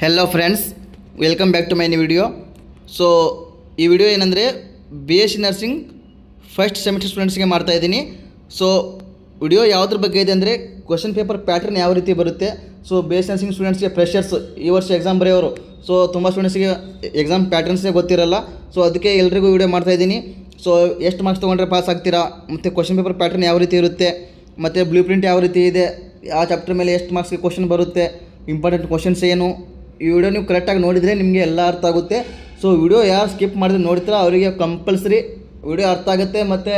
Hello friends, welcome back to my new video. So ಈ video ಏನಂದರೆ BSc nursing first semester ಸ್ಟೂಡೆಂಟ್ಸ್ಗೆ ಮಾಡ್ತಾಯಿದ್ದೀನಿ. So video ಯಾವುದ್ರ ಬಗ್ಗೆ ಇದೆ ಅಂದರೆ ಕ್ವಶನ್ ಪೇಪರ್ ಪ್ಯಾಟರ್ನ್ ಯಾವ ರೀತಿ ಬರುತ್ತೆ. ಸೊ BSc ನರ್ಸಿಂಗ್ ಸ್ಟೂಡೆಂಟ್ಸ್ಗೆ ಫ್ರೆಷರ್ಸ್ ಈ ವರ್ಷ ಎಕ್ಸಾಮ್ ಬರೆಯೋರು, ಸೊ ತುಂಬ ಸ್ಟೂಡೆಂಟ್ಸ್ಗೆ ಎಕ್ಸಾಮ್ ಪ್ಯಾಟರ್ನ್ಸೇ ಗೊತ್ತಿರಲ್ಲ. ಸೊ ಅದಕ್ಕೆ ಎಲ್ರಿಗೂ ವಿಡಿಯೋ ಮಾಡ್ತಾಯಿದ್ದೀನಿ. ಸೊ ಎಷ್ಟು ಮಾರ್ಕ್ಸ್ ತೊಗೊಂಡ್ರೆ ಪಾಸ್ ಆಗ್ತೀರಾ, ಮತ್ತು ಕ್ವಶನ್ ಪೇಪರ್ ಪ್ಯಾಟರ್ನ್ ಯಾವ ರೀತಿ ಇರುತ್ತೆ, ಮತ್ತು ಬ್ಲೂ ಪ್ರಿಂಟ್ ಯಾವ ರೀತಿ ಇದೆ, ಆ ಚಾಪ್ಟರ್ ಮೇಲೆ ಎಷ್ಟು ಮಾರ್ಕ್ಸ್ಗೆ ಕ್ವಶನ್ ಬರುತ್ತೆ, ಇಂಪಾರ್ಟೆಂಟ್ ಕ್ವಶನ್ಸ್ ಏನು, ಈ ವಿಡಿಯೋ ನೀವು ಕರೆಕ್ಟಾಗಿ ನೋಡಿದರೆ ನಿಮಗೆ ಎಲ್ಲ ಅರ್ಥ ಆಗುತ್ತೆ. ಸೊ ವಿಡಿಯೋ ಯಾರು ಸ್ಕಿಪ್ ಮಾಡಿದ್ರೆ ನೋಡ್ತೀರಾ ಅವರಿಗೆ ಕಂಪಲ್ಸರಿ ವಿಡಿಯೋ ಅರ್ಥ ಆಗುತ್ತೆ, ಮತ್ತು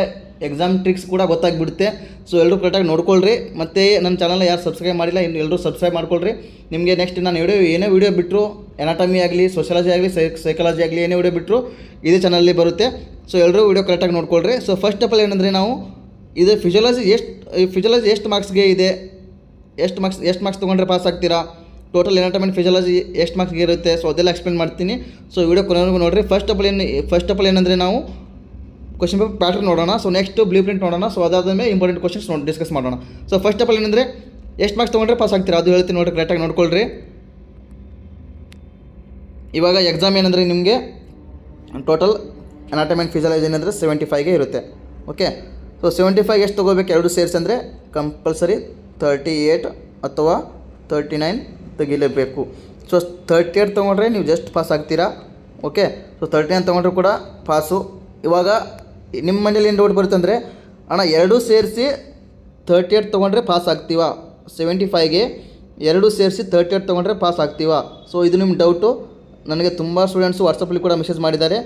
ಎಕ್ಸಾಮ್ ಟ್ರಿಕ್ಸ್ ಕೂಡ ಗೊತ್ತಾಗ್ಬಿಡುತ್ತೆ. ಸೊ ಎಲ್ಲರೂ ಕರೆಕ್ಟಾಗಿ ನೋಡ್ಕೊಳ್ರಿ. ಮತ್ತು ನನ್ನ ಚಾನಲ್ನ ಯಾರು ಸಬ್ಸ್ಕ್ರೈಬ್ ಮಾಡಿಲ್ಲ ಇನ್ನು ಎಲ್ಲರೂ ಸಬ್ಸ್ಕ್ರೈಬ್ ಮಾಡ್ಕೊಳ್ರಿ. ನಿಮಗೆ ನೆಕ್ಸ್ಟ್ ನಾನು ಏನೇ ವಿಡಿಯೋ ಬಿಟ್ಟರು, ಎನಾಟಮಿ ಆಗಲಿ, ಸೋಷಿಯಾಲಜಿ ಆಗಲಿ, ಸೈಕಾಲಜಿ ಆಗಲಿ, ಏನೇ ವಿಡಿಯೋ ಬಿಟ್ಟರು ಇದೇ ಚಾನಲಲ್ಲಿ ಬರುತ್ತೆ. ಸೊ ಎಲ್ಲರೂ ವಿಡಿಯೋ ಕರೆಕ್ಟಾಗಿ ನೋಡ್ಕೊಳ್ರಿ. ಸೊ ಫಸ್ಟ್ ಆಫ್ ಆಲ್ ಏನಂದರೆ ನಾವು ಇದು ಫಿಸಿಯಾಲಜಿ ಎಷ್ಟು ಮಾರ್ಕ್ಸ್ಗೆ ಇದೆ, ಎಷ್ಟು ಮಾರ್ಕ್ಸ್ ತೊಗೊಂಡ್ರೆ ಪಾಸ್ ಆಗ್ತೀರಾ, ಟೋಟಲ್ ಎನಾಟಮಿ ಫಿಸಿಯಾಲಜಿ ಎಷ್ಟು ಮಾರ್ಕ್ಸ್ಗೆ ಇರುತ್ತೆ, ಸೊ ಅದೆಲ್ಲ ಎಕ್ಸ್ಪ್ಲೇನ್ ಮಾಡ್ತೀನಿ. ಸೊ ವಿಡಿಯೋ ಕೊನೆವರೆಗೂ ನೋಡಿರಿ. ಫಸ್ಟ್ ಆಫ್ ಆಲ್ ಏನಂದರೆ ನಾವು ಕ್ವಶನ್ ಪೇಪರ್ ಪ್ಯಾಟರ್ನ್ ನೋಡೋಣ. ಸೊ ನೆಕ್ಸ್ಟ್ ಬ್ಲೂ ಪ್ರಿಂಟ್ ನೋಡೋಣ. ಸೊ ಅದಾದ ಮೇಲೆ ಇಂಪಾರ್ಟೆಂಟ್ ಕ್ವಶನ್ಸ್ ಡಿಸ್ಕಸ್ ಮಾಡೋಣ. ಸೊ ಫಸ್ಟ್ ಆಫ್ ಆಲ್ ಏನಂದರೆ ಎಷ್ಟು ಮಾರ್ಕ್ಸ್ ತೊಗೊಂಡ್ರೆ ಪಾಸ್ ಆಗ್ತೀರಾ ಅದು ಹೇಳ್ತೀನಿ ನೋಡಿರಿ, ಕರೆಕ್ಟಾಗಿ ನೋಡ್ಕೊಳ್ರಿ. ಇವಾಗ ಎಕ್ಸಾಮ್ ಏನಂದರೆ ನಿಮಗೆ ಟೋಟಲ್ ಎನಾಟಮಿ ಆ್ಯಂಡ್ ಫಿಸಿಯಾಲಜಿ ಏನಂದರೆ 75ಗೆ ಇರುತ್ತೆ. ಓಕೆ, ಸೊ 75 ಎಷ್ಟು ತೊಗೋಬೇಕು ಎರಡು ಸೇರಿಸಿ ಅಂದರೆ ಕಂಪಲ್ಸರಿ 38 ಅಥವಾ 39 ತೆಗಿಲೇಬೇಕು. ಸೊ 38 ತೊಗೊಂಡ್ರೆ ನೀವು ಜಸ್ಟ್ ಪಾಸ್ ಆಗ್ತೀರಾ. ಓಕೆ, ಸೊ 39 ತೊಗೊಂಡ್ರೆ ಕೂಡ ಪಾಸು. ಇವಾಗ ನಿಮ್ಮ ಮನೇಲಿ ಏನು ಡೌಟ್ ಬರುತ್ತೆ ಅಂದರೆ, ಅಣ್ಣ ಎರಡೂ ಸೇರಿಸಿ 38 ತೊಗೊಂಡ್ರೆ ಪಾಸ್ ಆಗ್ತೀವಾ, 75ಗೆ ಎರಡೂ ಸೇರಿಸಿ 38 ತೊಗೊಂಡ್ರೆ ಪಾಸ್ ಆಗ್ತೀವಾ? ಸೊ ಇದು ನಿಮ್ಮ ಡೌಟು. ನನಗೆ ತುಂಬ ಸ್ಟೂಡೆಂಟ್ಸು ವಾಟ್ಸಪ್ಪಲ್ಲಿ ಕೂಡ ಮೆಸೇಜ್ ಮಾಡಿದ್ದಾರೆ,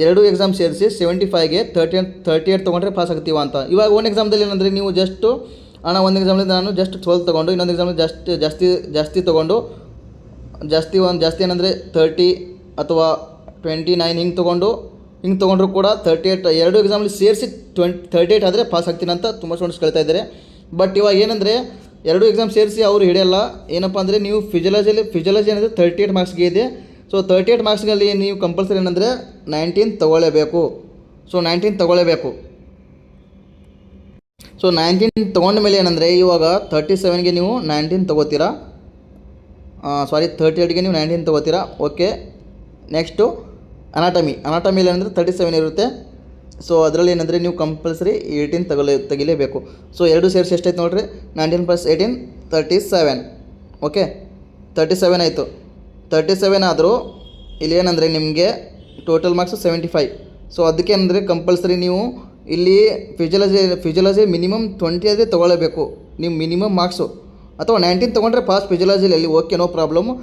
ಎರಡೂ ಎಕ್ಸಾಮ್ ಸೇರಿಸಿ 75ಗೆ 38 ತೊಗೊಂಡ್ರೆ ಪಾಸ್ ಆಗ್ತೀವಾ ಅಂತ. ಇವಾಗ ಒಂದು ಎಕ್ಸಾಮ್ದಲ್ಲಿ ಏನಂದರೆ ನೀವು ಜಸ್ಟು ಅಣ್ಣ ಒಂದು ಎಕ್ಸಾಮ್ಲಿಂದ ನಾನು ಜಸ್ಟ್ 12 ತೊಗೊಂಡು, ಇನ್ನೊಂದು ಎಕ್ಸಾಮಲ್ಲಿ ಜಾಸ್ತಿ ತೊಗೊಂಡು ಜಾಸ್ತಿ ಏನಂದರೆ 30 ಅಥವಾ 29 ಹಿಂಗೆ ತೊಗೊಂಡ್ರು ಕೂಡ 38 ಎರಡು ಎಕ್ಸಾಮಲ್ಲಿ ಸೇರಿಸಿ 38 ಆದರೆ ಪಾಸ್ ಆಗ್ತೀನಿ ಅಂತ ತುಂಬ ಸ್ಟೂಡೆಂಟ್ಸ್ ಕೇಳ್ತಾ ಇದ್ದಾರೆ. ಬಟ್ ಇವಾಗ ಏನಂದರೆ ಎರಡು ಎಕ್ಸಾಮ್ ಸೇರಿಸಿ ಅವರು ಹಿಡಿಯಲ್ಲ. ಏನಪ್ಪ ಅಂದರೆ ನೀವು ಫಿಸಿಯಾಲಜಿ ಏನಂದರೆ 38 ಮಾರ್ಕ್ಸ್ಗೆ ಇದೆ. ಸೊ 38 ಮಾರ್ಕ್ಸ್ಗಳಲ್ಲಿ ನೀವು ಕಂಪಲ್ಸರಿ ಏನಂದರೆ 19 ತೊಗೊಳ್ಳೇಬೇಕು. ಸೊ 19 ತೊಗೊಳ್ಳೇಬೇಕು. ಸೊ 19 ತೊಗೊಂಡ ಮೇಲೆ ಏನಂದರೆ ಇವಾಗ 37ಗೆ ನೀವು 19 ತೊಗೋತೀರಾ, 38ಗೆ ನೀವು 19 ತೊಗೋತೀರಾ. ಓಕೆ, ನೆಕ್ಸ್ಟು ಅನಾಟಮಿಲಿ ಏನಂದರೆ 37 ಇರುತ್ತೆ. ಸೊ ಅದರಲ್ಲಿ ಏನಂದರೆ ನೀವು ಕಂಪಲ್ಸರಿ 18 ತೆಗಿಲೇಬೇಕು. ಸೊ ಎರಡು ಸೇರಿಸಿ ಎಷ್ಟಾಯ್ತು ನೋಡಿರಿ, 19 + 18 37. ಓಕೆ, 37 ಆಯಿತು. 37 ಆದರೂ ಇಲ್ಲಿ ಏನಂದರೆ ನಿಮಗೆ ಟೋಟಲ್ ಮಾರ್ಕ್ಸು 75. ಸೊ ಅದಕ್ಕೆ ಏನಂದರೆ ಕಂಪಲ್ಸರಿ ನೀವು ಇಲ್ಲಿ ಫಿಸಿಯಾಲಜಿ ಮಿನಿಮಮ್ 20 ಆದರೆ ತೊಗೊಳ್ಳೇಬೇಕು ನೀವು ಮಿನಿಮಮ್ ಮಾರ್ಕ್ಸು, ಅಥವಾ 19 ತೊಗೊಂಡ್ರೆ ಪಾಸ್ ಫಿಸಿಯಾಲಜಿಯಲ್ಲಿ. Okay, no problem.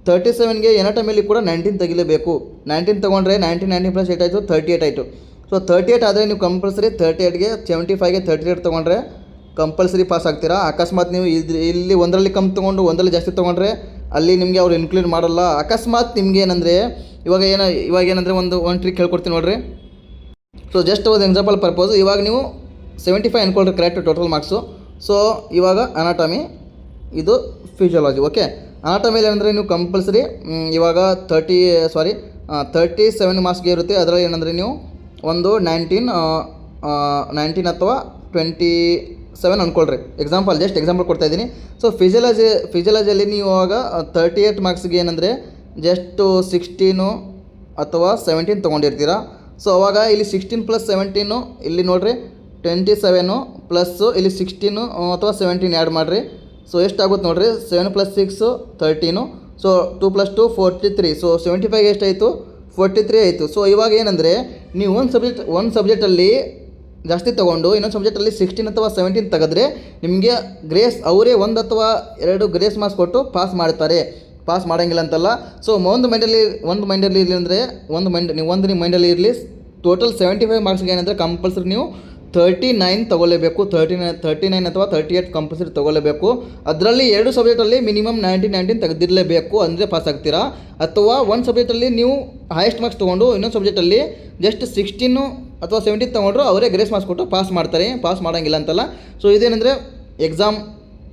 37ಗೆ ಎನಾಟಮಿಲಿ ಕೂಡ 19 ತೆಗಿಲೇಬೇಕು. 19 ತೊಗೊಂಡ್ರೆ 19 + 8 ಆಯಿತು, 38 ಆಯಿತು. ಸೊ 38 ಆದರೆ ನೀವು ಕಂಪಲ್ಸರಿ 38ಗೆ 75ಗೆ 38 ತೊಗೊಂಡ್ರೆ ಕಂಪಲ್ಸರಿ ಪಾಸ್ ಆಗ್ತೀರಾ. ಅಕಸ್ಮಾತ್ ನೀವು ಇಲ್ಲಿ ಒಂದರಲ್ಲಿ ಕಮ್ಮಿ ತೊಗೊಂಡು ಒಂದರಲ್ಲಿ ಜಾಸ್ತಿ ತೊಗೊಂಡ್ರೆ ಅಲ್ಲಿ ನಿಮಗೆ ಅವ್ರು ಇನ್ಕ್ಲೂಡ್ ಮಾಡಲ್ಲ. ಅಕಸ್ಮಾತ್ ನಿಮಗೆ ಏನಂದರೆ ಇವಾಗ ಏನಂದರೆ ಒಂದು ಟ್ರಿಕ್ ಹೇಳ್ಕೊಡ್ತೀನಿ ನೋಡಿರಿ. ಸೊ ಜಸ್ಟ್ ಒಂದು ಎಕ್ಸಾಂಪಲ್ ಪರ್ಪೋಸ್, ಇವಾಗ ನೀವು 75 ಅಂದ್ಕೊಳ್ರಿ ಕರೆಕ್ಟ್ ಟೋಟಲ್ ಮಾರ್ಕ್ಸು. ಸೊ ಇವಾಗ ಅನಾಟಮಿ, ಇದು ಫಿಸಿಯಾಲಜಿ. ಓಕೆ, ಅನಾಟಮಿಲಿ ಏನಂದರೆ ನೀವು ಕಂಪಲ್ಸರಿ ಇವಾಗ 37 ಮಾರ್ಕ್ಸ್ಗೆ ಇರುತ್ತೆ. ಅದರಲ್ಲಿ ಏನಂದರೆ ನೀವು ಒಂದು 19 ಅಥವಾ 27 ಅಂದ್ಕೊಳ್ರಿ. ಜಸ್ಟ್ ಎಕ್ಸಾಂಪಲ್ ಕೊಡ್ತಾಯಿದ್ದೀನಿ. ಸೊ ಫಿಸಿಯಾಲಜಿಯಲ್ಲಿ ನೀವು ಇವಾಗ 38 ಮಾರ್ಕ್ಸ್ಗೆ ಏನಂದರೆ ಜಸ್ಟು 16 ಅಥವಾ 17 ತೊಗೊಂಡಿರ್ತೀರ. ಸೊ ಅವಾಗ ಇಲ್ಲಿ 16 + 17 ಇಲ್ಲಿ ನೋಡಿರಿ 27 ಪ್ಲಸ್ ಇಲ್ಲಿ 16 ಅಥವಾ 17 ಆ್ಯಡ್ ಮಾಡಿರಿ. ಸೊ ಎಷ್ಟಾಗುತ್ತೆ ನೋಡಿರಿ, 7 + 6 13. ಸೊ 2 + 2 43. ಸೊ 75 ಎಷ್ಟಾಯಿತು, 43 ಆಯಿತು. ಸೊ ಇವಾಗ ಏನಂದರೆ ನೀವು ಒಂದು ಸಬ್ಜೆಕ್ಟಲ್ಲಿ ಜಾಸ್ತಿ ತೊಗೊಂಡು ಇನ್ನೊಂದು ಸಬ್ಜೆಕ್ಟಲ್ಲಿ 16 ಅಥವಾ 17 ತೆಗೆದ್ರೆ ನಿಮಗೆ ಅವರೇ 1 ಅಥವಾ 2 ಗ್ರೇಸ್ ಮಾರ್ಕ್ಸ್ ಕೊಟ್ಟು ಪಾಸ್ ಮಾಡ್ತಾರೆ. ಪಾಸ್ ಮಾಡೋಂಗಿಲ್ಲ ಅಂತಲ್ಲ. ಸೊ ಒಂದು ಮೈಂಡಲ್ಲಿ ಇರಲಿ ಅಂದರೆ ನಿಮ್ಮ ಮೈಂಡಲ್ಲಿ ಇರಲಿ, ಟೋಟಲ್ 75 ಮಾರ್ಕ್ಸ್ಗೆ ಏನಂದರೆ ಕಂಪಲ್ಸರಿ ನೀವು 39 ತೊಗೊಳ್ಳೇಬೇಕು. 39 ಅಥವಾ 38 ಕಂಪಲ್ಸರಿ ತೊಗೊಳ್ಳೇಬೇಕು. ಅದರಲ್ಲಿ ಎರಡು ಸಬ್ಜೆಕ್ಟಲ್ಲಿ ಮಿನಿಮಮ್ 19 ತೆಗೆದಿರಲೇಬೇಕು, ಅಂದರೆ ಪಾಸ್ ಆಗ್ತೀರಾ. ಅಥವಾ ಒಂದು ಸಬ್ಜೆಕ್ಟಲ್ಲಿ ನೀವು ಹೈಯೆಸ್ಟ್ ಮಾರ್ಕ್ಸ್ ತೊಗೊಂಡು ಇನ್ನೊಂದು ಸಬ್ಜೆಕ್ಟಲ್ಲಿ ಜಸ್ಟ್ 16 ಅಥವಾ 17 ತೊಗೊಂಡ್ರು ಅವರೇ ಗ್ರೇಸ್ ಮಾರ್ಕ್ಸ್ ಕೊಟ್ಟು ಪಾಸ್ ಮಾಡ್ತಾರೆ. ಪಾಸ್ ಮಾಡೋಂಗಿಲ್ಲ ಅಂತಲ್ಲ. ಸೊ ಇದೇನೆಂದರೆ ಎಕ್ಸಾಮ್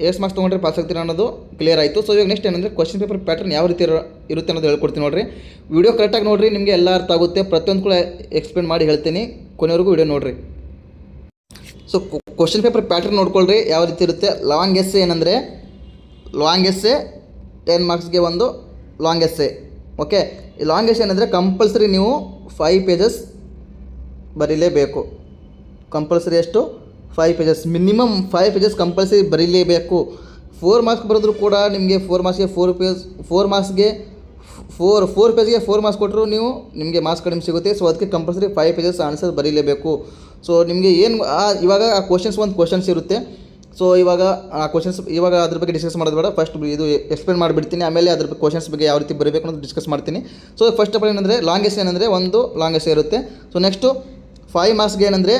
ಎಷ್ಟು ಮಾರ್ಕ್ಸ್ ತೊಗೊಂಡ್ರೆ ಪಾಸ್ ಆಗ್ತೀರಾ ಅನ್ನೋದು ಕ್ಲಿಯರ್ ಆಯಿತು. ಸೊ ಇವಾಗ ನೆಕ್ಸ್ಟ್ ಏನಂದರೆ ಕ್ವಶನ್ ಪೇಪರ್ ಪ್ಯಾಟರ್ನ್ ಯಾವ ರೀತಿ ಇರುತ್ತೆ ಅನ್ನೋದು ಹೇಳ್ಕೊಡ್ತೀನಿ ನೋಡಿರಿ. ವಿಡಿಯೋ ಕರೆಕ್ಟಾಗಿ ನೋಡಿರಿ, ನಿಮಗೆ ಎಲ್ಲ ಅರ್ಥ ಆಗುತ್ತೆ. ಪ್ರತಿಯೊಂದು ಕೂಡ ಎಕ್ಸ್ಪ್ಲೇನ್ ಮಾಡಿ ಹೇಳ್ತೀನಿ, ಕೊನೆವರೆಗೂ ವಿಡಿಯೋ ನೋಡಿರಿ. ಸೊ ಕ್ವಶನ್ ಪೇಪರ್ ಪ್ಯಾಟರ್ನ್ ನೋಡ್ಕೊಳ್ರಿ ಯಾವ ರೀತಿ ಇರುತ್ತೆ. ಲಾಂಗ್ ಎಸ್ಸೆ ಏನಂದರೆ 10 ಮಾರ್ಕ್ಸ್ಗೆ ಒಂದು ಲಾಂಗ್ ಎಸ್ಸೆ. ಓಕೆ, ಈ ಲಾಂಗ್ ಎಸ್ಸೆ ಏನಂದರೆ ಕಂಪಲ್ಸರಿ ನೀವು 5 ಪೇಜಸ್ ಬರೀಲೇಬೇಕು. ಕಂಪಲ್ಸರಿ ಎಷ್ಟು? 5 ಪೇಜಸ್, ಮಿನಿಮಮ್ 5 ಪೇಜಸ್ ಕಂಪಲ್ಸರಿ ಬರೀಲೇಬೇಕು. 4 ಮಾರ್ಕ್ಸ್ ಬರೆದ್ರು ಕೂಡ ನಿಮಗೆ 4 ಮಾರ್ಕ್ಸ್ಗೆ 4 ಮಾರ್ಕ್ಸ್ಗೆ 4 ಪೇಜ್ಗೆ 4 ಮಾರ್ಕ್ಸ್ ಕೊಟ್ಟರು ನಿಮಗೆ ಮಾರ್ಕ್ಸ್ ಕಡಿಮೆ ಸಿಗುತ್ತೆ. ಸೊ ಅದಕ್ಕೆ ಕಂಪಲ್ಸರಿ 5 ಪೇಜಸ್ ಆನ್ಸರ್ ಬರೀಲೇಬೇಕು. ಸೊ ನಿಮಗೆ ಏನು ಇವಾಗ ಆ ಕ್ವಶನ್ಸ್ ಇರುತ್ತೆ. ಸೊ ಇವಾಗ ಆ ಕ್ವಶನ್ಸ್ ಇವಾಗ ಅದ್ರ ಬಗ್ಗೆ ಡಿಸ್ಕಸ್ ಮಾಡೋದು ಬೇಡ, ಫಸ್ಟ್ ಇದು ಎಕ್ಸ್ಪ್ಲೇನ್ ಮಾಡಿಬಿಡ್ತೀನಿ, ಆಮೇಲೆ ಅದ್ರ ಕ್ವಶನ್ಸ್ ಬಗ್ಗೆ ಯಾವ ರೀತಿ ಬರಬೇಕು ಅನ್ನೋದು ಡಿಸ್ಕಸ್ ಮಾಡ್ತೀನಿ. ಸೊ ಫಸ್ಟ್ ಆಫ್ ಆಲ್ ಏನಂದರೆ ಲಾಂಗ್ ಎಸ್ಸೆ ಏನಂದರೆ ಒಂದು ಲಾಂಗ್ ಎಸ್ಸೆ ಇರುತ್ತೆ. ಸೊ ನೆಕ್ಸ್ಟು 5 ಮಾರ್ಕ್ಸ್ಗೆ ಏನಂದರೆ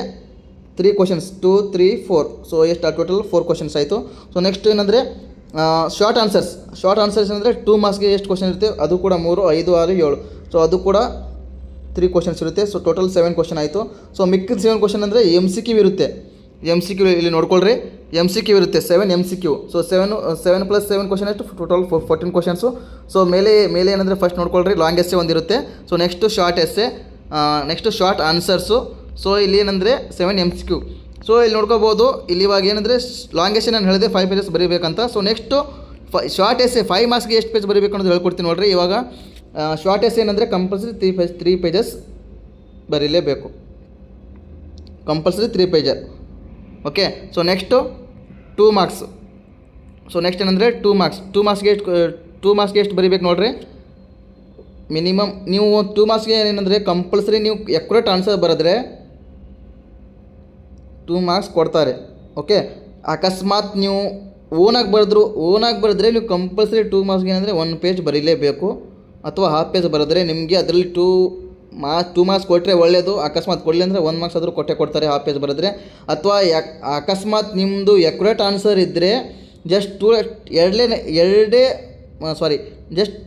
3 ಕ್ವಶನ್ಸ್ 2, 3, 4. ಸೊ ಎಷ್ಟು ಟೋಟಲ್ 4 ಕ್ವಶನ್ಸ್ ಆಯಿತು. ಸೊ ನೆಕ್ಸ್ಟ್ ಏನಂದರೆ ಶಾರ್ಟ್ ಆನ್ಸರ್ಸ್ ಅಂದರೆ 2 ಮಾರ್ಕ್ಸ್ಗೆ ಎಷ್ಟು ಕ್ವಶನ್ ಇರುತ್ತೆ? ಅದು ಕೂಡ 3, 5, 6, 7. ಸೊ ಅದು ಕೂಡ 3 ಕ್ವಶನ್ಸ್ ಇರುತ್ತೆ. ಸೊ ಟೋಟಲ್ 7 ಕ್ವಶನ್ ಆಯಿತು. ಸೊ ಮಿಕ್ಕಿದ 7 ಕ್ವಶನ್ ಅಂದರೆ MCQ ಇರುತ್ತೆ. MCQ ಇಲ್ಲಿ ನೋಡ್ಕೊಳ್ರಿ, MCQ ಇರುತ್ತೆ 7 MCQ. ಸೊ 7 + 7 ಕ್ವಶನ್ ಎಷ್ಟು? Total 14 questions. ಸೊ ಮೇಲೆ ಏನಂದರೆ ಫಸ್ಟ್ ನೋಡ್ಕೊಳ್ರಿ, ಲಾಂಗ್ ಎಸ್ಸೆ ಒಂದಿರುತ್ತೆ. So next short essay, next short answers. So ಇಲ್ಲಿ ಏನಂದರೆ 7 MCQ. ಸೊ ಇಲ್ಲಿ ನೋಡ್ಕೋಬೋದು, ಇಲ್ಲಿ ಇವಾಗ ಏನಂದರೆ ಲಾಂಗ್ ಎಸ್ಸೆ ನಾನು ಹೇಳಿದೆ 5 ಪೇಜಸ್ ಬರೀಬೇಕಂತ. ಸೊ ನೆಕ್ಸ್ಟು ಶಾರ್ಟ್ ಎಸ್ಸೆ 5 ಮಾರ್ಕ್ಸ್ಗೆ ಎಷ್ಟು ಪೇಜ್ ಬರೀಬೇಕು ಅನ್ನೋದು ಹೇಳ್ಕೊಡ್ತೀನಿ ನೋಡಿರಿ. ಇವಾಗ ಶಾರ್ಟ್ ಎಸ್ಸೆ ಏನಂದರೆ ಕಂಪಲ್ಸರಿ 3 ಪೇಜಸ್ ಬರೀಲೇಬೇಕು, compulsory 3 pages. Okay, so next 2 marks. So next ಏನಂದರೆ 2 ಮಾರ್ಕ್ಸ್ಗೆ ಎಷ್ಟು ಬರೀಬೇಕು ನೋಡಿರಿ. ಮಿನಿಮಮ್ ನೀವು 2 ಮಾರ್ಕ್ಸ್ಗೆ ಏನಂದರೆ ಕಂಪಲ್ಸರಿ ನೀವು ಎಕ್ಯುರೇಟ್ ಆನ್ಸರ್ ಬರೆದ್ರೆ 2 ಮಾರ್ಕ್ಸ್ ಕೊಡ್ತಾರೆ. ಓಕೆ, ಅಕಸ್ಮಾತ್ ನೀವು ಓನಾಗಿ ಬರೆದ್ರೆ ನೀವು ಕಂಪಲ್ಸರಿ 2 ಮಾರ್ಕ್ಸ್ಗೆ ಏನಂದರೆ 1 ಪೇಜ್ ಬರೀಲೇಬೇಕು, ಅಥವಾ ಹಾಫ್ ಪೇಜ್ ಬರೆದ್ರೆ ನಿಮಗೆ ಅದರಲ್ಲಿ 2 ಮಾರ್ಕ್ಸ್ ಕೊಟ್ಟರೆ ಒಳ್ಳೆಯದು. ಅಕಸ್ಮಾತ್ ಕೊಡಲಿ ಅಂದರೆ 1 ಮಾರ್ಕ್ಸ್ ಆದರೂ ಕೊಡ್ತಾರೆ ಹಾಫ್ ಪೇಜ್ ಬರೆದ್ರೆ. ಅಥವಾ ಅಕಸ್ಮಾತ್ ನಿಮ್ಮದು ಎಕ್ಯುರೇಟ್ ಆನ್ಸರ್ ಇದ್ದರೆ ಜಸ್ಟ್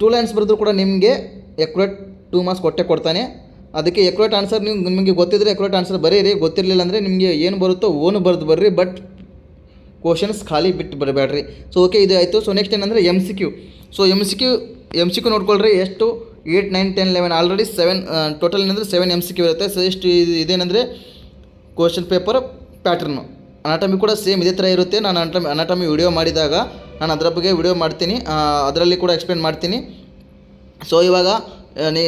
2 ಲೈನ್ಸ್ ಬರೆದ್ರು ಕೂಡ ನಿಮಗೆ ಎಕ್ಯುರೇಟ್ 2 ಮಾರ್ಕ್ಸ್ ಕೊಡ್ತಾನೆ. ಅದಕ್ಕೆ ಎಕ್ಯುರೇಟ್ ಆನ್ಸರ್ ನಿಮಗೆ ಗೊತ್ತಿದ್ದರೆ ಎಕ್ಯುರೇಟ್ ಆನ್ಸರ್ ಬರೀರಿ, ಗೊತ್ತಿರಲಿಲ್ಲ ಅಂದರೆ ನಿಮಗೆ ಏನು ಬರುತ್ತೋ ಓನು ಬರೆದು ಬರ್ರಿ, ಬಟ್ ಕ್ವಶನ್ಸ್ ಖಾಲಿ ಬಿಟ್ಟು ಬರಬೇಡ್ರಿ. ಸೊ ಓಕೆ, ಇದು ಆಯಿತು. ಸೊ ನೆಕ್ಸ್ಟ್ ಏನಂದರೆ MCQ. ಸೊ MCQ ನೋಡ್ಕೊಳ್ರಿ, ಎಷ್ಟು 8, 9, 10, 11 ಆಲ್ರೆಡಿ 7 ಟೋಟಲ್ ಏನಂದರೆ 7 MCQ ಇರುತ್ತೆ. ಸೊ ಎಷ್ಟು ಇದೇನೆಂದರೆ ಕ್ವಶನ್ ಪೇಪರ್ ಪ್ಯಾಟ್ರನ್ನು. ಅನಾಟಮಿ ಕೂಡ ಸೇಮ್ ಇದೇ ಥರ ಇರುತ್ತೆ. ನಾನು ಅನಾಟಮಿ ವಿಡಿಯೋ ಮಾಡಿದಾಗ ನಾನು ಅದರ ಬಗ್ಗೆ ವಿಡಿಯೋ ಮಾಡ್ತೀನಿ, ಅದರಲ್ಲಿ ಕೂಡ ಎಕ್ಸ್ಪ್ಲೇನ್ ಮಾಡ್ತೀನಿ. ಸೊ ಇವಾಗ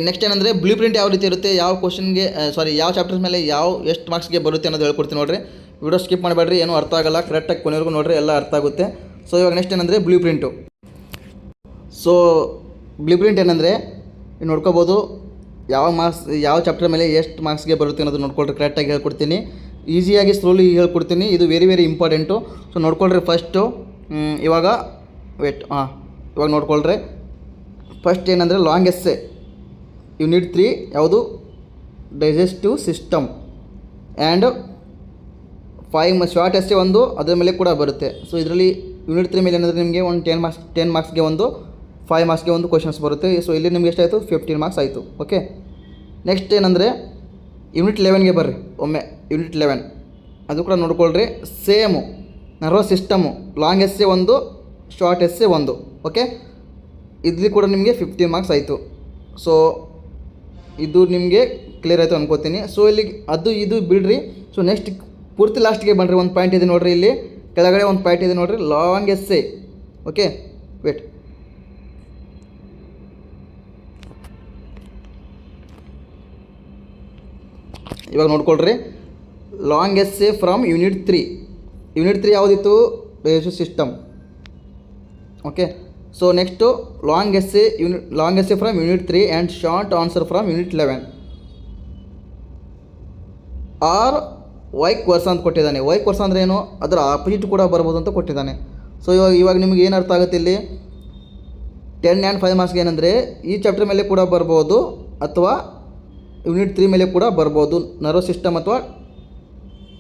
ನೆಕ್ಸ್ಟ್ ಏನಂದರೆ ಬ್ಲೂ ಪ್ರಿಂಟ್ ಯಾವ ರೀತಿ ಇರುತ್ತೆ, ಯಾವ ಕ್ವಶನ್ಗೆ ಯಾವ ಚಾಪ್ಟರ್ಸ್ ಮೇಲೆ ಎಷ್ಟು ಮಾರ್ಕ್ಸ್ಗೆ ಬರುತ್ತೆ ಅನ್ನೋದು ಹೇಳ್ಕೊಡ್ತೀನಿ ನೋಡಿರಿ. ವಿಡಿಯೋ ಸ್ಕಿಪ್ ಮಾಡಬೇಡ್ರಿ, ಏನೂ ಅರ್ಥ ಆಗಲ್ಲ, ಕರೆಕ್ಟಾಗಿ ಕೊನೆವರೆಗೂ ನೋಡಿರಿ, ಎಲ್ಲ ಅರ್ಥ ಆಗುತ್ತೆ. ಸೊ ಇವಾಗ ನೆಕ್ಸ್ಟ್ ಏನಂದರೆ blue print. So blue print ಏನಂದರೆ ನೋಡ್ಕೋಬೋದು, ಯಾವ ಚಾಪ್ಟರ್ ಮೇಲೆ ಎಷ್ಟು ಮಾರ್ಕ್ಸ್ಗೆ ಬರುತ್ತೆ ಅನ್ನೋದು ನೋಡ್ಕೊಳ್ರಿ, ಕರೆಕ್ಟಾಗಿ ಹೇಳ್ಕೊಡ್ತೀನಿ. ಈಸಿಯಾಗಿ ಸ್ಲೋಲಿ ಹೇಳ್ಕೊಡ್ತೀನಿ, ಇದು ವೆರಿ ಇಂಪಾರ್ಟೆಂಟು. ಸೊ ನೋಡ್ಕೊಳ್ರಿ ಫಸ್ಟು. ಇವಾಗ ನೋಡ್ಕೊಳ್ರಿ ಫಸ್ಟ್ ಏನಂದರೆ ಲಾಂಗ್ ಎಸ್ಸೆ ಯೂನಿಟ್ 3 ಯಾವುದು? Digestive system. And 5 short essay ಒಂದು ಅದರ ಮೇಲೆ ಕೂಡ ಬರುತ್ತೆ. ಸೊ ಇದರಲ್ಲಿ ಯೂನಿಟ್ 3 ಮೇಲೆ ಏನಂದರೆ ನಿಮಗೆ ಒಂದು 10 ಮಾರ್ಕ್ಸ್ಗೆ ಒಂದು 5 ಮಾರ್ಕ್ಸ್ಗೆ ಒಂದು ಕ್ವಶನ್ಸ್ ಬರುತ್ತೆ. ಸೊ ಇಲ್ಲಿ ನಿಮಗೆ ಎಷ್ಟಾಯಿತು? 15 ಮಾರ್ಕ್ಸ್ ಆಯಿತು. ಓಕೆ, ನೆಕ್ಸ್ಟ್ ಏನಂದರೆ ಯೂನಿಟ್ 11ಗೆ ಬರ್ರಿ ಒಮ್ಮೆ. ಯೂನಿಟ್ 11 ಅದು ಕೂಡ ನೋಡ್ಕೊಳ್ರಿ, same nervous system, long essay ಒಂದು, ಶಾರ್ಟ್ ಎಸ್ಸೆ ಒಂದು. ಓಕೆ, ಇಲ್ಲಿ ಕೂಡ ನಿಮಗೆ 15 ಮಾರ್ಕ್ಸ್ ಆಯಿತು. ಸೊ ಇದು ನಿಮಗೆ ಕ್ಲಿಯರ್ ಆಯಿತು ಅನ್ಕೋತೀನಿ. ಸೊ ಇಲ್ಲಿ ಇದು ಬಿಡ್ರಿ. ಸೊ ನೆಕ್ಸ್ಟ್ ಪೂರ್ತಿ ಲಾಸ್ಟ್ಗೆ ಬನ್ನಿರಿ, ಒಂದು ಪಾಯಿಂಟ್ ಇದೆ ನೋಡಿರಿ, ಇಲ್ಲಿ ಕೆಳಗಡೆ ಒಂದು ಪಾಯಿಂಟ್ ಇದೆ ನೋಡಿರಿ, ಲಾಂಗ್ ಎಸ್ಸೆ. ಓಕೆ, ವೇಟ್, ಇವಾಗ ನೋಡ್ಕೊಳ್ರಿ, long essay from unit 3. Unit 3 ಯಾವುದಿತ್ತು? Digestive system. Okay, so next long essay from unit 3 and short answer from unit 11 or vice versa ಅಂತ ಕೊಟ್ಟಿದ್ದಾನೆ. ವೈಕ್ ವರ್ಸ ಅಂದರೆ ಏನು? ಅದರ ಆಪೋಸಿಟ್ ಕೂಡ ಬರ್ಬೋದು ಅಂತ ಕೊಟ್ಟಿದ್ದಾನೆ. ಸೊ ಇವಾಗ ನಿಮಗೆ ಏನು ಅರ್ಥ ಆಗುತ್ತೆ ಇಲ್ಲಿ? 10 ಆ್ಯಂಡ್ 5 ಮಾರ್ಕ್ಸ್ಗೆ ಏನಂದರೆ ಈ ಚಾಪ್ಟರ್ ಮೇಲೆ ಕೂಡ ಬರ್ಬೋದು, ಅಥವಾ ಯೂನಿಟ್ 3 ಮೇಲೆ ಕೂಡ ಬರ್ಬೋದು, ನರ್ವಸ್ ಸಿಸ್ಟಮ್ ಅಥವಾ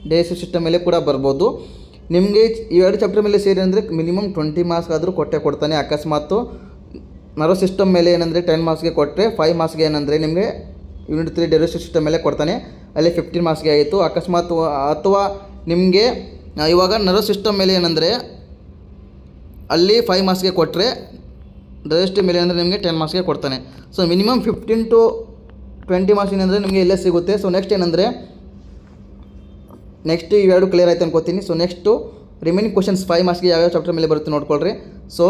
ಡೈಜೆಸ್ಟಿವ್ ಸಿಸ್ಟಮ್ ಮೇಲೆ ಕೂಡ ಬರ್ಬೋದು. ನಿಮಗೆ ಈ 2 ಚಾಪ್ಟರ್ ಮೇಲೆ ಸೇರಿ ಅಂದರೆ ಮಿನಿಮಮ್ 20 ಮಾರ್ಕ್ಸ್ ಆದರೂ ಕೊಡ್ತಾನೆ. ಅಕಸ್ಮಾತು ನರ್ವಸ್ ಸಿಸ್ಟಮ್ ಮೇಲೆ ಏನಂದರೆ 10 ಮಾರ್ಕ್ಸ್ಗೆ ಕೊಟ್ಟರೆ 5 ಮಾರ್ಕ್ಸ್ಗೆ ಏನಂದರೆ ನಿಮಗೆ ಯೂನಿಟ್ 3 ಡೈಜೆಸ್ಟಿವ್ ಸಿಸ್ಟಮ್ ಮೇಲೆ ಕೊಡ್ತಾನೆ, ಅಲ್ಲಿ 15 ಮಾರ್ಕ್ಸ್ಗೆ ಆಯಿತು. ಅಕಸ್ಮಾತ್ ಅಥವಾ ನಿಮಗೆ ಇವಾಗ ನರ್ವಸ್ ಸಿಸ್ಟಮ್ ಮೇಲೆ ಏನಂದರೆ ಅಲ್ಲಿ 5 ಮಾರ್ಕ್ಸ್ಗೆ ಕೊಟ್ಟರೆ ಡೈಜೆಸ್ಟಿವ್ ಮೇಲೆ ಅಂದರೆ ನಿಮಗೆ 10 ಮಾರ್ಕ್ಸ್ಗೆ ಕೊಡ್ತಾನೆ. ಸೊ ಮಿನಿಮಮ್ 15 to 20 ಮಾರ್ಕ್ಸ್ ಏನಂದರೆ ನಿಮಗೆ ಎಲ್ಲೇ ಸಿಗುತ್ತೆ. ಸೊ ನೆಕ್ಸ್ಟ್ ಏನಂದರೆ ಇವೆರಡು ಕ್ಲಿಯರ್ ಆಯ್ತು ಅನ್ಕೋತೀನಿ. ಸೊ ನೆಕ್ಸ್ಟು ರಿಮೈನಿಂಗ್ ಕ್ವಶನ್ಸ್ 5 ಮಾರ್ಕ್ಸ್ಗೆ ಯಾವ್ಯಾವ ಚಾಪ್ಟರ್ ಮೇಲೆ ಬರುತ್ತೆ ನೋಡ್ಕೊಳ್ರಿ. ಸೊ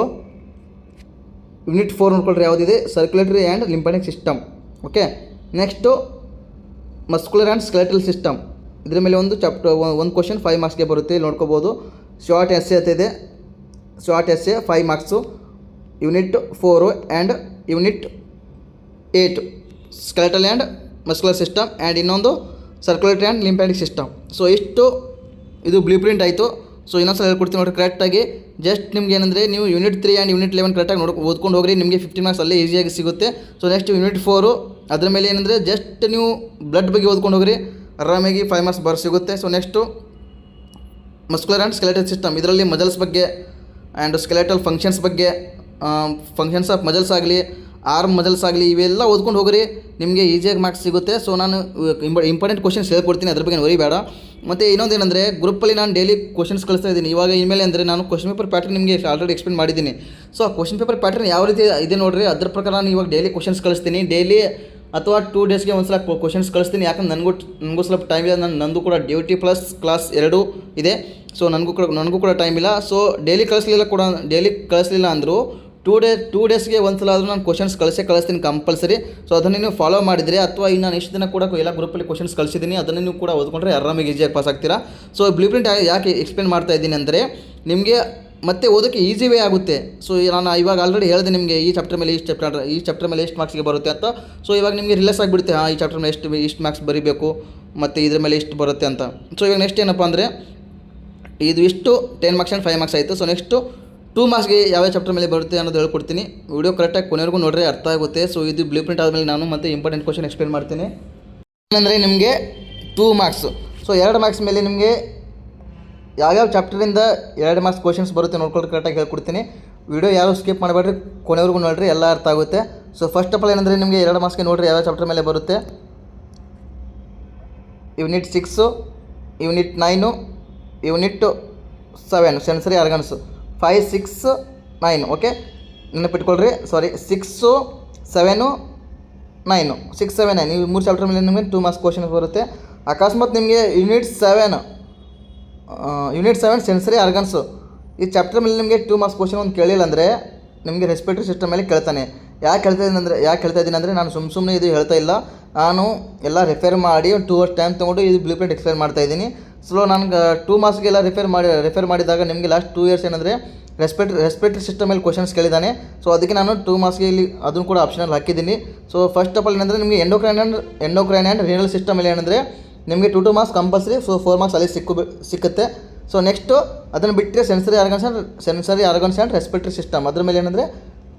ಯೂನಿಟ್ 4 ನೋಡ್ಕೊಳ್ರಿ ಯಾವುದಿದೆ, circulatory and lymphatic system. Okay, next muscular and skeletal system. ಇದ್ರ ಮೇಲೆ ಒಂದು ಒಂದು ಕ್ವಶನ್ 5 ಮಾರ್ಕ್ಸ್ಗೆ ಬರುತ್ತೆ, ಇಲ್ಲಿ ನೋಡ್ಕೋಬೋದು. ಶಾರ್ಟ್ ಎಸ್ಸೆ ಅಂತಿದೆ, short essay 5 marks. Unit 4 and unit 8 skeletal and muscular system and ಇನ್ನೊಂದು circulatory and lymphatic system. So ಇಷ್ಟು ಇದು ಬ್ಲೂ ಪ್ರಿಂಟ್ ಆಯಿತು. ಸೊ ಇನ್ನೊಂದ್ಸಲ ಹೇಳ್ಕೊಡ್ತೀನಿ ನೋಡಿರಿ ಕರೆಕ್ಟಾಗಿ. ಜಸ್ಟ್ ನಿಮ್ಗೆ ಏನಂದರೆ ನೀವು ಯೂನಿಟ್ 3 ಆ್ಯಂಡ್ ಯೂನಿಟ್ 11 ಕರೆಕ್ಟಾಗಿ ಓದ್ಕೊಂಡು ಹೋಗ್ರಿ, ನಿಮಗೆ 15 ಮಾರ್ಕ್ಸ್ ಅಲ್ಲೇ ಈಸಿಯಾಗಿ ಸಿಗುತ್ತೆ. ಸೊ ನೆಕ್ಸ್ಟ್ ಯೂನಿಟ್ 4 ಅದ್ರ ಮೇಲೆ ಏನಂದರೆ ಜಸ್ಟ್ ನೀವು ಬ್ಲಡ್ ಬಗ್ಗೆ ಓದ್ಕೊಂಡು ಹೋಗ್ರಿ, ಆರಾಮಾಗಿ 5 ಮಾರ್ಕ್ಸ್ ಸಿಗುತ್ತೆ. So next muscular and skeletal system, ಇದರಲ್ಲಿ ಮಜಲ್ಸ್ ಬಗ್ಗೆ ಆ್ಯಂಡ್ ಸ್ಕೆಲೆಟಲ್ ಫಂಕ್ಷನ್ಸ್ ಬಗ್ಗೆ, ಫಂಕ್ಷನ್ಸ್ ಆಫ್ ಮಜಲ್ಸ್ ಆಗಲಿ, ಆರ್ಮ್ ಮಜಲ್ಸ್ ಆಗಲಿ, ಇವೆಲ್ಲ ಓದ್ಕೊಂಡು ಹೋಗ್ರಿ, ನಿಮಗೆ ಈಸಿಯಾಗಿ ಮಾರ್ಕ್ಸ್ ಸಿಗುತ್ತೆ. ಸೊ ನಾನು ಇಂಪಾರ್ಟೆಂಟ್ ಕ್ವಶನ್ಸ್ ಹೇಳ್ಕೊಡ್ತೀನಿ, ಅದ್ರ ಬಗ್ಗೆ ವರಿ ಬೇಡ. ಮತ್ತು ಇನ್ನೊಂದು ಏನಂದರೆ ಗ್ರೂಪಲ್ಲಿ ನಾನು ಡೈಲಿ ಕ್ವಶನ್ಸ್ ಕಳಿಸ್ತಾ ಇದ್ದೀನಿ. ಇವಾಗ ಇನ್ಮೇಲೆ ಅಂದರೆ ನಾನು ಕ್ವಶನ್ ಪೇಪರ್ ಪ್ಯಾಟರ್ನ್ ನಿಮಗೆ ಆಲ್ರೆಡಿ ಎಕ್ಸ್ಪ್ಲೇನ್ ಮಾಡಿದ್ದೀನಿ. ಸೊ ಆ ಕ್ವಶನ್ ಪೇಪರ್ ಪ್ಯಾಟರ್ನ್ ಯಾವ ರೀತಿ ಇದೆ ನೋಡಿರಿ, ಅದ್ರ ಪ್ರಕಾರ ನಾನು ಇವಾಗ ಡೈಲಿ ಕ್ವಶನ್ಸ್ ಕಳಿಸ್ತೀನಿ. ಡೈಲಿ ಅಥವಾ 2 ಡೇಸ್ಗೆ ಒಂದು ಸಲ ಕ್ವಶನ್ಸ್ ಕಳಿಸ್ತೀನಿ. ಯಾಕಂದ್ರೆ ನನಗೂ ಸ್ವಲ್ಪ ಟೈಮ್ ಇಲ್ಲ, ನಂದು ಕೂಡ ಡ್ಯೂಟಿ ಪ್ಲಸ್ ಕ್ಲಾಸ್ 2 ಇದೆ. ಸೊ ನನಗೂ ಕೂಡ ಟೈಮ್ ಇಲ್ಲ. ಸೊ ಡೈಲಿ ಕಳಿಸ್ಲಿಲ್ಲ ಅಂದರೂ 2 ಡೇಸ್ಗೆ ಒಂದು ಸಲ ಆದರೂ ನಾನು ಕ್ವಶನ್ಸ್ ಕಳಿಸ್ತೀನಿ ಕಂಪಲ್ಸರಿ. ಸೊ ಅದನ್ನು ನೀವು ಫಾಲೋ ಮಾಡಿದರೆ, ಅಥವಾ ಇನ್ನು ನಾನು ಇಷ್ಟು ದಿನ ಕೂಡ ಎಲ್ಲ ಗ್ರೂಪಲ್ಲಿ ಕ್ವಶನ್ಸ್ ಕಳಿಸಿದ್ದೀನಿ, ಅದನ್ನು ನೀವು ಕೂಡ ಓದ್ಕೊಂಡ್ರೆ ಆರಾಮಾಗಿ ಈಸಿಯಾಗಿ ಪಾಸ್ ಆಗ್ತೀರಾ. ಸೊ ಬ್ಲೂ ಪ್ರಿಂಟ್ ಯಾಕೆ ಎಕ್ಸ್ಪ್ಲೇನ್ ಮಾಡ್ತಾ ಇದ್ದೀನಿ ಅಂದರೆ ನಿಮಗೆ ಮತ್ತೆ ಓದೋಕ್ಕೆ ಈಸಿ ವೇ ಆಗುತ್ತೆ. ಸೊ ನಾನು ಇವಾಗ ಆಲ್ರೆಡಿ ಹೇಳಿದೆ ನಿಮಗೆ ಈ ಚಾಪ್ಟರ್ ಮೇಲೆ ಎಷ್ಟು ಮಾರ್ಕ್ಸ್ಗೆ ಬರುತ್ತೆ ಅಂತ. ಸೊ ಇವಾಗ ನಿಮಗೆ ರಿಲೀಸ್ ಆಗಿಬಿಡುತ್ತೆ, ಈ ಚಾಪ್ಟರ್ ಮೇಲೆ ಇಷ್ಟು ಮಾರ್ಕ್ಸ್ ಬರೀಬೇಕು ಮತ್ತು ಇದ್ರ ಮೇಲೆ ಇಷ್ಟು ಬರುತ್ತೆ ಅಂತ. ಸೊ ಇವಾಗ ನೆಕ್ಸ್ಟ್ ಏನಪ್ಪ ಅಂದರೆ ಇದು ಇಷ್ಟು 10 ಮಾರ್ಕ್ಸ್ ಆ್ಯಂಡ್ 5 ಮಾರ್ಕ್ಸ್ ಆಯಿತು. ಸೊ ನೆಕ್ಸ್ಟು 2 ಮಾರ್ಕ್ಸ್ಗೆ ಯಾವ ಚಾಪ್ಟರ್ ಮೇಲೆ ಬರುತ್ತೆ ಅನ್ನೋದು ಹೇಳ್ಕೊಡ್ತೀನಿ. ವಿಡಿಯೋ ಕರೆಕ್ಟಾಗಿ ಕೊನೆವರೆಗೂ ನೋಡ್ರೆ ಅರ್ಥ ಆಗುತ್ತೆ. ಸೊ ಇದು ಬ್ಲೂ ಪ್ರಿಂಟ್ ಆದಮೇಲೆ ನಾನು ಮತ್ತೆ ಇಂಪಾರ್ಟೆಂಟ್ ಕ್ವಶನ್ ಎಕ್ಸ್ಪ್ಲೇನ್ ಮಾಡ್ತೀನಿ. ಅಂದರೆ ನಿಮಗೆ 2 ಮಾರ್ಕ್ಸು. ಸೊ 2 ಮಾರ್ಕ್ಸ್ ಮೇಲೆ ನಿಮಗೆ ಯಾವ್ಯಾವ ಚಾಪ್ಟರಿಂದ 2 ಮಾರ್ಕ್ಸ್ ಕ್ವಶನ್ಸ್ ಬರುತ್ತೆ ನೋಡ್ಕೊಳ್ಳಿ, ಕರೆಕ್ಟಾಗಿ ಹೇಳ್ಕೊಡ್ತೀನಿ. ವಿಡಿಯೋ ಯಾರು ಸ್ಕಿಪ್ ಮಾಡಬೇಡ್ರಿ, ಕೊನೆವರೆಗೂ ನೋಡಿರಿ, ಎಲ್ಲ ಅರ್ಥ ಆಗುತ್ತೆ. ಸೊ ಫಸ್ಟ್ ಆಫ್ ಆಲ್ ಏನಂದರೆ ನಿಮಗೆ 2 ಮಾರ್ಕ್ಸ್ಗೆ ನೋಡಿರಿ ಯಾವ ಚಾಪ್ಟರ್ ಮೇಲೆ ಬರುತ್ತೆ. Unit 6, unit 9, unit 7 sensory organs, 5, 6, 9. Okay, ನೆನಪಿಟ್ಕೊಳ್ರಿ. ಸಾರಿ, 6, 7, 9, 6, 7, 9 ಇವು 3 ಚಾಪ್ಟರ್ ಮೇಲೆ ನಿಮಗೆ 2 ಮಾರ್ಕ್ಸ್ ಕ್ವಶನ್ಸ್ ಬರುತ್ತೆ. ಅಕಸ್ಮಾತ್ ನಿಮಗೆ ಯೂನಿಟ್ 7 ಸೆನ್ಸರಿ ಆರ್ಗನ್ಸು ಈ ಚಾಪ್ಟರ್ ಮೇಲೆ ನಿಮಗೆ 2 ಮಾರ್ಕ್ಸ್ ಕ್ವಶನ್ ಒಂದು ಕೇಳಿಲ್ಲ ಅಂದರೆ ನಿಮಗೆ ರೆಸ್ಪಿರೇಟರಿ ಸಿಸ್ಟಮ್ ಮೇಲೆ ಕೇಳ್ತಾನೆ. ಯಾಕೆ ಹೇಳ್ತಾ ಇದ್ದೀನಿ ಅಂದರೆ ನಾನು ಸುಮ್ಮನೆ ಇದು ಹೇಳ್ತಾ ಇಲ್ಲ, ನಾನು ಎಲ್ಲ ರೆಫರ್ ಮಾಡಿ 2 ಅವರ್ಸ್ ಟೈಮ್ ತೊಗೊಂಡು ಇದು ಬ್ಲೂ ಪ್ರಿಂಟ್ ಎಕ್ಸ್ಪ್ಲೇನ್ ಮಾಡ್ತಾಯಿದ್ದೀನಿ. ಸೊ ನನಗೆ 2 ಮಾರ್ಕ್ಸ್ಗೆಲ್ಲ ರೆಫರ್ ಮಾಡಿದಾಗ ನಿಮಗೆ ಲಾಸ್ಟ್ 2 ಇಯರ್ಸ್ ಏನಂದರೆ ರೆಸ್ಪಿರೇಟರಿ ಸಿಸ್ಟಮ್ ಮೇಲೆ ಕ್ವಶನ್ಸ್ ಕೇಳಿದ್ದಾನೆ. ಸೊ ಅದಕ್ಕೆ ನಾನು 2 ಮಾರ್ಕ್ಸ್ಗೆ ಇಲ್ಲಿ ಅದನ್ನು ಕೂಡ ಆಪ್ಷನಲ್ಲಿ ಹಾಕಿದ್ದೀನಿ. ಸೊ ಫಸ್ಟ್ ಆಫ್ ಆಲ್ ಏನಂದರೆ ನಿಮಗೆ ಎಂಡೋಕ್ರೈನ್ ಆ್ಯಂಡ್ ರೀನಲ್ ಸಿಸ್ಟಮ್ ಮೇಲೆ ಏನಂದರೆ ನಿಮಗೆ 2 ಮಾರ್ಕ್ಸ್ ಕಂಪಲ್ಸರಿ. ಸೊ 4 ಮಾರ್ಕ್ಸ್ ಅಲ್ಲಿ ಸಿಕ್ಕುತ್ತೆ. ಸೊ ನೆಕ್ಸ್ಟು ಅದನ್ನು ಬಿಟ್ಟರೆ sensory organs and respiratory system ಅದ್ರ ಮೇಲೆ ಏನಂದರೆ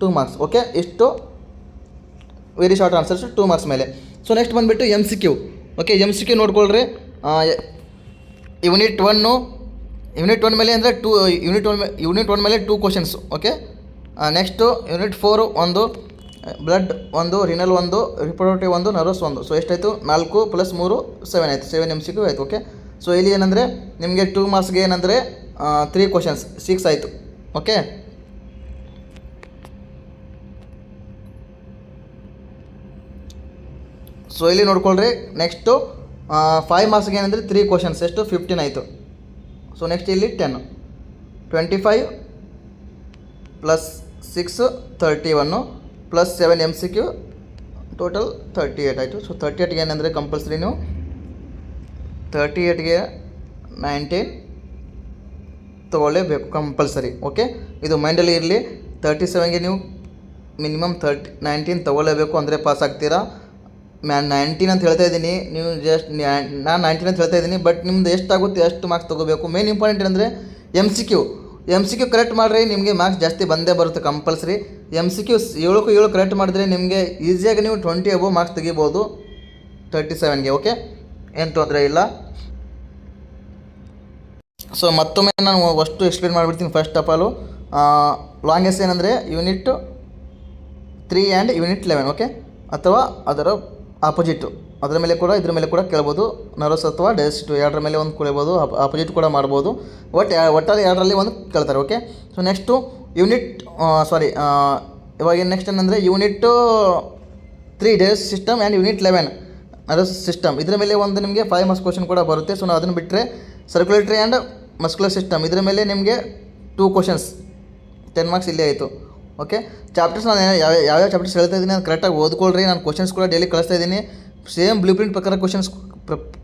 2 ಮಾರ್ಕ್ಸ್. ಓಕೆ, ಇಷ್ಟು ವೆರಿ ಶಾರ್ಟ್ ಆನ್ಸರ್ಸ್ 2 ಮಾರ್ಕ್ಸ್ ಮೇಲೆ. ಸೊ ನೆಕ್ಸ್ಟ್ ಬಂದುಬಿಟ್ಟು MCQ. Okay, MCQ ನೋಡ್ಕೊಳ್ರಿ. ಯೂನಿಟ್ 1 ಮೇಲೆ ಅಂದರೆ ಯೂನಿಟ್ 1 ಮೇಲೆ 2 questions. Okay, next unit 4 1, blood 1, renal 1, reproductive 1, nervous 1. So ಎಷ್ಟಾಯಿತು? 4 + 3 7 ಆಯಿತು. 7 MCQ ಆಯಿತು. ಓಕೆ, ಸೊ ಇಲ್ಲಿ ಏನಂದರೆ ನಿಮಗೆ 2 ಮಾರ್ಕ್ಸ್ಗೆ ಏನಂದರೆ 3 ಕ್ವಶನ್ಸ್ 6 ಆಯಿತು. ಓಕೆ, ಸೊ ಇಲ್ಲಿ ನೋಡ್ಕೊಳ್ರಿ. ನೆಕ್ಸ್ಟು 5 ಮಾರ್ಕ್ಸ್ಗೆ ಏನಂದರೆ 3 ಕ್ವಶನ್ಸ್ ಎಷ್ಟು 15 ಆಯಿತು. ಸೊ ನೆಕ್ಸ್ಟ್ ಇಲ್ಲಿ 10, 25 + 6 31 + 7 MCQ ಟೋಟಲ್ 38 ಆಯಿತು. ಸೊ 38ಗೆ ಏನಂದರೆ ಕಂಪಲ್ಸರಿ ನೀವು 38ಗೆ 19 ತೊಗೊಳ್ಳೇಬೇಕು ಕಂಪಲ್ಸರಿ. ಓಕೆ, ಇದು ಮೈಂಡಲ್ಲಿ ಇರಲಿ. 37ಗೆ ನೀವು ಮಿನಿಮಮ್ 19 ತೊಗೊಳ್ಳೇಬೇಕು, ಅಂದರೆ ಪಾಸ್ ಆಗ್ತೀರಾ. 19 ಅಂತ ಹೇಳ್ತಾ ಇದ್ದೀನಿ, ನೀವು ಜಸ್ಟ್ ನಾನು 19 ಅಂತ ಹೇಳ್ತಾ ಇದ್ದೀನಿ, ಬಟ್ ನಿಮ್ದು ಎಷ್ಟಾಗುತ್ತೆ ಅಷ್ಟು ಮಾರ್ಕ್ಸ್ ತೊಗೋಬೇಕು. ಮೇನ್ ಇಂಪಾರ್ಟೆಂಟ್ ಏನಂದರೆ MCQ ಕರೆಕ್ಟ್ ಮಾಡಿರಿ, ನಿಮಗೆ ಮಾರ್ಕ್ಸ್ ಜಾಸ್ತಿ ಬಂದೇ ಬರುತ್ತೆ ಕಂಪಲ್ಸರಿ. MCQ 7ಕ್ಕೂ 7 ಕರೆಕ್ಟ್ ಮಾಡಿದ್ರೆ ನಿಮಗೆ ಈಸಿಯಾಗಿ ನೀವು 20 ಅಬೋ ಮಾರ್ಕ್ಸ್ ತೆಗಿಬೋದು 37ಗೆ. ಓಕೆ, ಏನು ತೊಂದರೆ ಇಲ್ಲ. ಸೊ ಮತ್ತೊಮ್ಮೆ ನಾನು ಅಷ್ಟು ಎಕ್ಸ್ಪ್ಲೇನ್ ಮಾಡಿಬಿಡ್ತೀನಿ. ಫಸ್ಟ್ ಆಫ್ ಆಲು ಲಾಂಗೆಸ್ಟ್ ಏನಂದರೆ ಯೂನಿಟ್ 3 ಆ್ಯಂಡ್ ಯೂನಿಟ್ 11. ಓಕೆ, ಅಥವಾ ಅದರ ಆಪೋಸಿಟ್ಟು ಅದರ ಮೇಲೆ ಕೂಡ ಇದ್ರ ಮೇಲೆ ಕೂಡ ಕೇಳ್ಬೋದು. ನರ್ವಸ್ ಅಥವಾ ಡೈಜೆಸ್ಟಿವ್ 2ರ ಮೇಲೆ ಒಂದು ಕೇಳ್ಬೋದು, ಆಪೋಸಿಟ್ ಕೂಡ ಮಾಡ್ಬೋದು. ಒಟ್ಟಾರೆ 2ರಲ್ಲಿ ಒಂದು ಕೇಳ್ತಾರೆ. ಓಕೆ, ಸೊ ನೆಕ್ಸ್ಟು ಇವಾಗ ನೆಕ್ಸ್ಟ್ ಏನಂದರೆ unit 3 digestive system and unit 11 nervous system ಇದರ ಮೇಲೆ ಒಂದು ನಿಮಗೆ 5 ಮಾರ್ಕ್ಸ್ ಕ್ವಶನ್ ಕೂಡ ಬರುತ್ತೆ. ಸೊ ನಾವು ಅದನ್ನು ಬಿಟ್ಟರೆ ಸರ್ಕ್ಯುಲೇಟರಿ ಆ್ಯಂಡ್ ಮಸ್ಕ್ಯುಲರ್ ಸಿಸ್ಟಮ್ ಇದರ ಮೇಲೆ ನಿಮಗೆ 2 ಕ್ವಶನ್ಸ್ 10 ಮಾರ್ಕ್ಸ್ ಇಲ್ಲೇ ಆಯಿತು. ಓಕೆ. ಚಾಪ್ಟರ್ಸ್ ನಾನು ಯಾವ್ಯಾವ ಚಾಪ್ಟರ್ಸ್ ಹೇಳ್ತಾ ಇದ್ದೀನಿ ನಾನು ಕರೆಕ್ಟಾಗಿ ಓದ್ಕೊಳ್ರಿ. ನಾನು ಕ್ವಶನ್ಸ್ ಕೂಡ ಡೈಲಿ ಕಳಿಸ್ತಾ ಇದ್ದೀನಿ. ಸೇಮ್ ಬ್ಲೂ ಪ್ರಿಂಟ್ ಪ್ರಕಾರ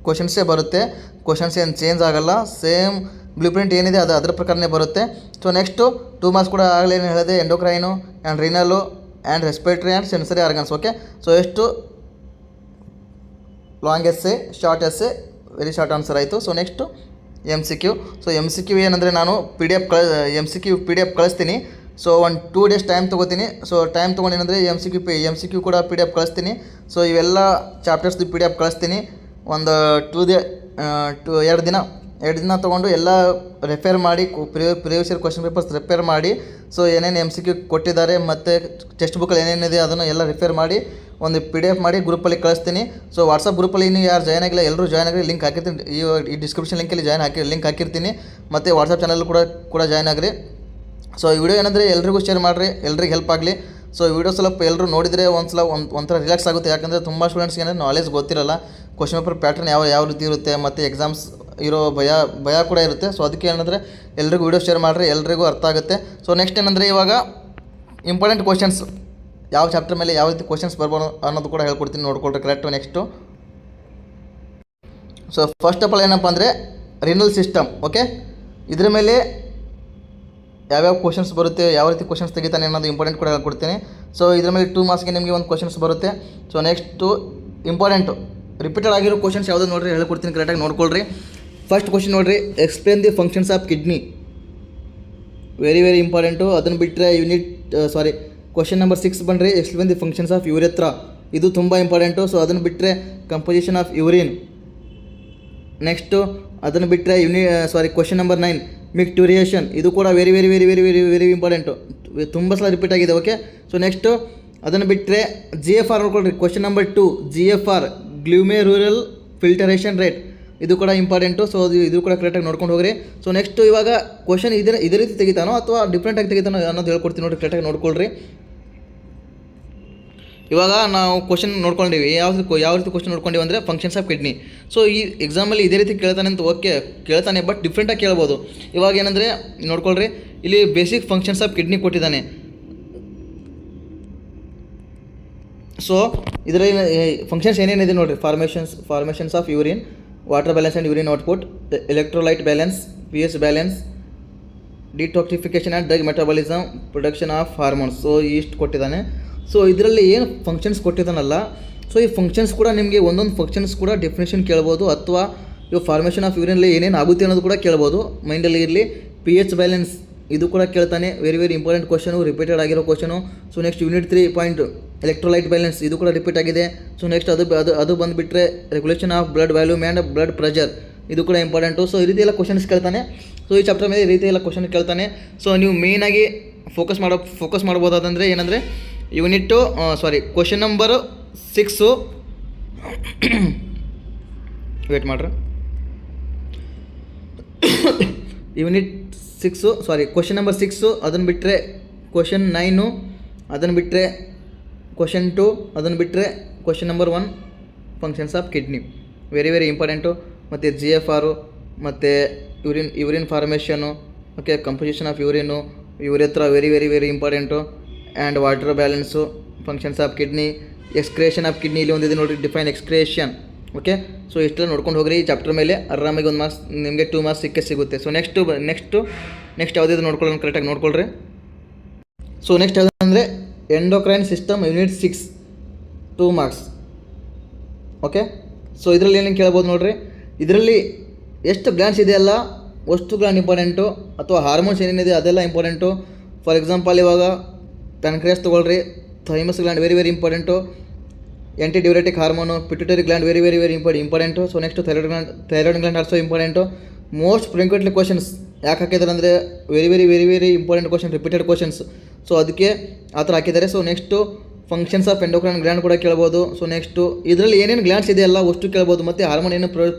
ಕ್ವಶನ್ಸೇ ಬರುತ್ತೆ. ಕ್ವಶನ್ಸ್ ಏನು ಚೇಂಜ್ ಆಗೋಲ್ಲ. ಸೇಮ್ ಬ್ಲೂ ಪ್ರಿಂಟ್ ಏನಿದೆ ಅದು ಅದರ ಪ್ರಕಾರನೇ ಬರುತ್ತೆ. ಸೊ ನೆಕ್ಸ್ಟು 2 ಮಾರ್ಕ್ಸ್ ಕೂಡ ಆಗಲೇ ಏನು ಹೇಳಿದೆ, endocrine and renal and respiratory and sensory organs. Okay. So ಎಷ್ಟು long essay, short essay, very short answer ಆಯಿತು. So next MCQ. So MCQ ಏನಂದರೆ ನಾನು MCQ PDF ಕಳಿಸ್ತೀನಿ. ಸೊ 1-2 ಡೇಸ್ ಟೈಮ್ ತೊಗೋತೀನಿ. ಸೊ ಟೈಮ್ ತೊಗೊಂಡು ಏನಂದರೆ MCQ ಕೂಡ PDF ಕಳಿಸ್ತೀನಿ. ಸೊ ಇವೆಲ್ಲ ಚಾಪ್ಟರ್ಸ್ದು PDF ಕಳಿಸ್ತೀನಿ. ಒಂದು 2 ದಿನ ತೊಗೊಂಡು ಎಲ್ಲ ರೆಫೇರ್ ಮಾಡಿ ಪ್ರಿವಿಯಸ್ ಇಯರ್ ಕ್ವಶನ್ ಪೇಪರ್ಸ್ ರೆಫೇರ್ ಮಾಡಿ, ಸೊ ಏನೇನು MCQ ಕೊಟ್ಟಿದ್ದಾರೆ ಮತ್ತು ಟೆಕ್ಸ್ಟ್ ಬುಕ್ಕಲ್ಲಿ ಏನೇನಿದೆ ಅದನ್ನು ಎಲ್ಲ ರೆಫೇರ್ ಮಾಡಿ ಒಂದು PDF ಮಾಡಿ ಗ್ರೂಪಲ್ಲಿ ಕಳಿಸ್ತೀನಿ. ಸೊ ವಾಟ್ಸಪ್ ಗ್ರೂಪಲ್ಲಿ ಇನ್ನೂ ಯಾರು ಜಾಯ್ನ್ ಆಗಿಲ್ಲ ಎಲ್ಲರೂ ಜಾಯ್ನ್ ಆಗಿರಿ. ಲಿಂಕ್ ಹಾಕಿರ್ತೀನಿ, ಈ ಡಿಸ್ಕ್ರಿಪ್ಷನ್ ಲಿಂಕಲ್ಲಿ ಲಿಂಕ್ ಹಾಕಿರ್ತೀನಿ. ಮತ್ತು ವಾಟ್ಸಪ್ ಚಾನಲ್ ಕೂಡ ಜಾಯ್ನ್ ಆಗಿರಿ. ಸೊ ಈ ವಿಡಿಯೋ ಏನಂದರೆ ಎಲ್ರಿಗೂ ಶೇರ್ ಮಾಡಿರಿ, ಎಲ್ರಿಗೆ ಹೆಲ್ಪ್ ಆಗಲಿ. ಸೊ ಈ ವಿಡಿಯೋ ಸ್ವಲ್ಪ ಎಲ್ಲರೂ ನೋಡಿದರೆ ಒಂಥರ ರಿಲ್ಯಾಕ್ಸ್ ಆಗುತ್ತೆ. ಯಾಕಂದರೆ ತುಂಬ ಸ್ಟೂಡೆಂಟ್ಸ್ಗೆ ಏನಂದರೆ ನಾಲೆಜ್ ಗೊತ್ತಿರಲ್ಲ. ಕ್ವಶನ್ ಪೇಪರ್ ಪ್ಯಾಟರ್ನ್ ಯಾವ ರೀತಿ ಇರುತ್ತೆ ಮತ್ತು ಎಕ್ಸಾಮ್ಸ್ ಇರೋ ಭಯ ಕೂಡ ಇರುತ್ತೆ. ಸೊ ಅದಕ್ಕೆ ಏನಂದರೆ ಎಲ್ರಿಗೂ ವಿಡಿಯೋ ಶೇರ್ ಮಾಡಿರಿ, ಎಲ್ರಿಗೂ ಅರ್ಥ ಆಗುತ್ತೆ. ಸೊ ನೆಕ್ಸ್ಟ್ ಏನಂದರೆ ಇವಾಗ ಇಂಪಾರ್ಟೆಂಟ್ ಕ್ವಶನ್ಸ್ ಯಾವ ಚಾಪ್ಟರ್ ಮೇಲೆ ಯಾವ ರೀತಿ ಕ್ವಶನ್ಸ್ ಬರ್ಬೋದು ಅನ್ನೋದು ಕೂಡ ಹೇಳ್ಕೊಡ್ತೀನಿ, ನೋಡ್ಕೊಳ್ರಿ correct. Next so first of all ಏನಪ್ಪ ಅಂದರೆ ರಿನಲ್ ಸಿಸ್ಟಮ್. ಓಕೆ. ಇದ್ರ ಮೇಲೆ ಯಾವ್ಯಾವ ಕ್ವಶನ್ಸ್ ಬರುತ್ತೆ, ಯಾವ ರೀತಿ ಕ್ವಶನ್ಸ್ ತೆಗಿತಾನೆ ಅನ್ನೋದು ಇಂಪಾರ್ಟೆಂಟ್ ಕೂಡ ಹೇಳ್ಕೊಡ್ತೀನಿ. ಸೊ ಇದ್ರ ಮೇಲೆ 2 ಮಾರ್ಕ್ಸ್ಗೆ ನಿಮಗೆ ಒಂದು ಕ್ವಶನ್ಸ್ ಬರುತ್ತೆ. ಸೊ ನೆಕ್ಸ್ಟು ಇಂಪಾರ್ಟೆಂಟು ರಿಪೀಟೆಡ್ ಆಗಿರೋ ಕ್ವಶನ್ಸ್ ಯಾವುದೋ ನೋಡಿರಿ, ಹೇಳ್ಕೊಡ್ತೀನಿ ಕರೆಕ್ಟಾಗಿ ನೋಡ್ಕೊಳ್ರಿ. ಫಸ್ಟ್ ಕ್ವಶನ್ ನೋಡಿರಿ, explain the functions of kidney. Very important. ಅದನ್ನು ಬಿಟ್ಟರೆ ಕ್ವಶನ್ ನಂಬರ್ 6 ಬನ್ನಿರಿ, ಎಕ್ಸ್ಪ್ಲೇನ್ ದಿ ಫಂಕ್ಷನ್ಸ್ ಆಫ್ ಯೂರೆತ್ರಾ. ಇದು ತುಂಬ ಇಂಪಾರ್ಟೆಂಟು. ಸೊ ಅದನ್ನು ಬಿಟ್ಟರೆ ಕಂಪೋಸಿಷನ್ ಆಫ್ ಯೂರಿನ್. ನೆಕ್ಸ್ಟು ಅದನ್ನು ಬಿಟ್ಟರೆ ಕ್ವಶನ್ ನಂಬರ್ 9 ಮಿಕ್ಟುರಿಯೇಷನ್. ಇದು ಕೂಡ ವೆರಿ ಇಂಪಾರ್ಟೆಂಟು, ತುಂಬ ಸಲ ರಿಪೀಟ್ ಆಗಿದೆ. ಓಕೆ. ಸೊ ನೆಕ್ಸ್ಟು ಅದನ್ನು ಬಿಟ್ಟರೆ GFR ನೋಡ್ಕೊಳ್ರಿ. Question number 2 GFR glomerular filtration rate. ಇದು ಕೂಡ ಇಂಪಾರ್ಟೆಂಟು. ಸೊ ಇದು ಕೂಡ ಕರೆಕ್ಟಾಗಿ ನೋಡ್ಕೊಂಡು ಹೋಗ್ರಿ. ಸೊ ನೆಕ್ಸ್ಟು ಇವಾಗ ಕ್ವಶನ್ ಇದೇ ರೀತಿ ತೆಗಿತಾನೋ ಅಥವಾ ಡಿಫ್ರೆಂಟಾಗಿ ತೆಗಿತಾನೋ ಅನ್ನೋದು ಹೇಳ್ಕೊಡ್ತೀನಿ ನೋಡಿ, ಕರೆಕ್ಟಾಗಿ ನೋಡ್ಕೊಳ್ರಿ. ಇವಾಗ ನಾವು ಕ್ವಶನ್ ನೋಡ್ಕೊಂಡಿವಿ, ಯಾವ ರೀತಿ ಕ್ವಶನ್ ನೋಡ್ಕೊಂಡಿವಿ ಅಂದರೆ ಫಂಕ್ಷನ್ಸ್ ಆಫ್ ಕಿಡ್ನಿ. ಸೊ ಈ ಎಕ್ಸಾಮಲ್ಲಿ ಇದೇ ರೀತಿ ಕೇಳ್ತಾನೆ ಅಂತ ಓಕೆ ಕೇಳ್ತಾನೆ, ಬಟ್ ಡಿಫ್ರೆಂಟಾಗಿ ಕೇಳ್ಬೋದು. ಇವಾಗ ಏನಂದರೆ ನೋಡ್ಕೊಳ್ರಿ, ಇಲ್ಲಿ ಬೇಸಿಕ್ ಫಂಕ್ಷನ್ಸ್ ಆಫ್ ಕಿಡ್ನಿ ಕೊಟ್ಟಿದ್ದಾನೆ. ಸೊ ಇದರಲ್ಲಿ ಫಂಕ್ಷನ್ಸ್ ಏನೇನಿದೆ ನೋಡಿರಿ, formations of urine, water balance and urine output, electrolyte balance, pH balance, detoxification and drug metabolism, production of hormones. So ಇಷ್ಟು ಕೊಟ್ಟಿದ್ದಾನೆ. ಸೊ ಇದರಲ್ಲಿ ಏನು ಫಂಕ್ಷನ್ಸ್ ಕೊಟ್ಟಿದ್ದಾನಲ್ಲ, ಸೊ ಈ ಫಂಕ್ಷನ್ಸ್ ಕೂಡ ನಿಮಗೆ ಒಂದೊಂದು ಫಂಕ್ಷನ್ಸ್ ಕೂಡ ಡೆಫಿನೇಷನ್ ಕೇಳ್ಬೋದು, ಅಥವಾ ಇವು ಫಾರ್ಮೇಷನ್ ಆಫ್ ಯೂರಿನಲ್ಲಿ ಏನೇನು ಆಗುತ್ತೆ ಅನ್ನೋದು ಕೂಡ ಕೇಳ್ಬೋದು. ಮೈಂಡಲ್ಲಿ ಇರಲಿ. pH ಬ್ಯಾಲೆನ್ಸ್ ಇದು ಕೂಡ ಕೇಳ್ತಾನೆ. ವೆರಿ ಇಂಪಾರ್ಟೆಂಟ್ ಕ್ವಶನು, ರಿಪೀಟೆಡ್ ಆಗಿರೋ question. So next unit 3 point electrolyte balance, ಇದು ಕೂಡ ರಿಪೀಟ್ ಆಗಿದೆ. ಸೊ ನೆಕ್ಸ್ಟ್ ಅದು ಬಂದುಬಿಟ್ರೆ regulation of blood volume and blood pressure, ಇದು ಕೂಡ ಇಂಪಾರ್ಟೆಂಟು. ಸೊ ಈ ರೀತಿ ಎಲ್ಲ ಕ್ವಶನ್ಸ್ ಕೇಳ್ತಾನೆ. ಸೊ ಈ ಚಾಪ್ಟರ್ ಮೇಲೆ ಈ ರೀತಿ ಎಲ್ಲ ಕ್ವಶನ್ ಕೇಳ್ತಾನೆ. ಸೊ ನೀವು ಮೇಯ್ನಾಗಿ ಫೋಕಸ್ ಮಾಡ್ಬೋದಾದಂದರೆ ಏನಂದರೆ ಕ್ವಶನ್ ನಂಬರ್ 6 ವೇಟ್ ಮಾಡ್ರಿ. ಯೂನಿಟ್ 6 ಕ್ವಶನ್ ನಂಬರ್ 6, ಅದನ್ನು ಬಿಟ್ಟರೆ ಕ್ವಶನ್ 9, ಅದನ್ನು ಬಿಟ್ಟರೆ ಕ್ವಶನ್ 2, ಅದನ್ನು ಬಿಟ್ಟರೆ question number 1 functions of kidney. Very important. ಮತ್ತು GFR ಮತ್ತು urine formation, okay, composition of urine, urethra very important. And water balance, functions of kidney, excretion of kidney ಇಲ್ಲಿ ಒಂದಿದೆ ನೋಡಿರಿ, ಡಿಫೈನ್ ಎಕ್ಸ್ಕ್ರೇಷನ್. ಓಕೆ. ಸೊ ಇಷ್ಟೆಲ್ಲ ನೋಡ್ಕೊಂಡು ಹೋಗ್ರಿ. ಈ ಚಾಪ್ಟರ್ ಮೇಲೆ ಆರಾಮಾಗಿ 1 ಮಾರ್ಕ್ಸ್ ನಿಮಗೆ 2 ಮಾರ್ಕ್ಸ್ ಸಿಗುತ್ತೆ. ಸೊ ನೆಕ್ಸ್ಟ್ ಯಾವುದಿದೆ ನೋಡ್ಕೊಳ್ಳೋಣ, ಕರೆಕ್ಟಾಗಿ ನೋಡ್ಕೊಳ್ರಿ. ಸೊ ನೆಕ್ಸ್ಟ್ ಯಾವುದಂದರೆ endocrine system unit 6 2 marks. Okay. So ಇದರಲ್ಲಿ ಏನೇನು ಕೇಳ್ಬೋದು ನೋಡಿರಿ. ಇದರಲ್ಲಿ ಎಷ್ಟು ಗ್ಲ್ಯಾಂಡ್ಸ್ ಇದೆಯಲ್ಲ ಅಷ್ಟು ಗ್ಲ್ಯಾಂಡ್ ಇಂಪಾರ್ಟೆಂಟು, ಅಥವಾ ಹಾರ್ಮೋನ್ಸ್ ಏನೇನಿದೆ ಅದೆಲ್ಲ ಇಂಪಾರ್ಟೆಂಟು. ಫಾರ್ ಎಕ್ಸಾಂಪಲ್ ಇವಾಗ ಪ್ಯಾನ್ಕ್ರಿಯಾಸ್ ತೊಗೊಳ್ರಿ, thymus gland very important, antidiuretic hormone, pituitary gland very important. So next thyroid gland also important. Most frequently questions ಯಾಕೆ ಹಾಕಿದ್ದಾರೆ ಅಂದರೆ very important question, repeated questions. So ಅದಕ್ಕೆ ಆ ಥರ ಹಾಕಿದ್ದಾರೆ. So next functions of endocrine gland ಕೂಡ ಕೇಳ್ಬೋದು. So next ಇದರಲ್ಲಿ ಏನೇನು ಗ್ಲ್ಯಾಂಡ್ಸ್ ಇದೆಯಲ್ಲ ಅಷ್ಟು ಕೇಳ್ಬೋದು, ಮತ್ತು ಹಾರ್ಮೋನ್ ಏನು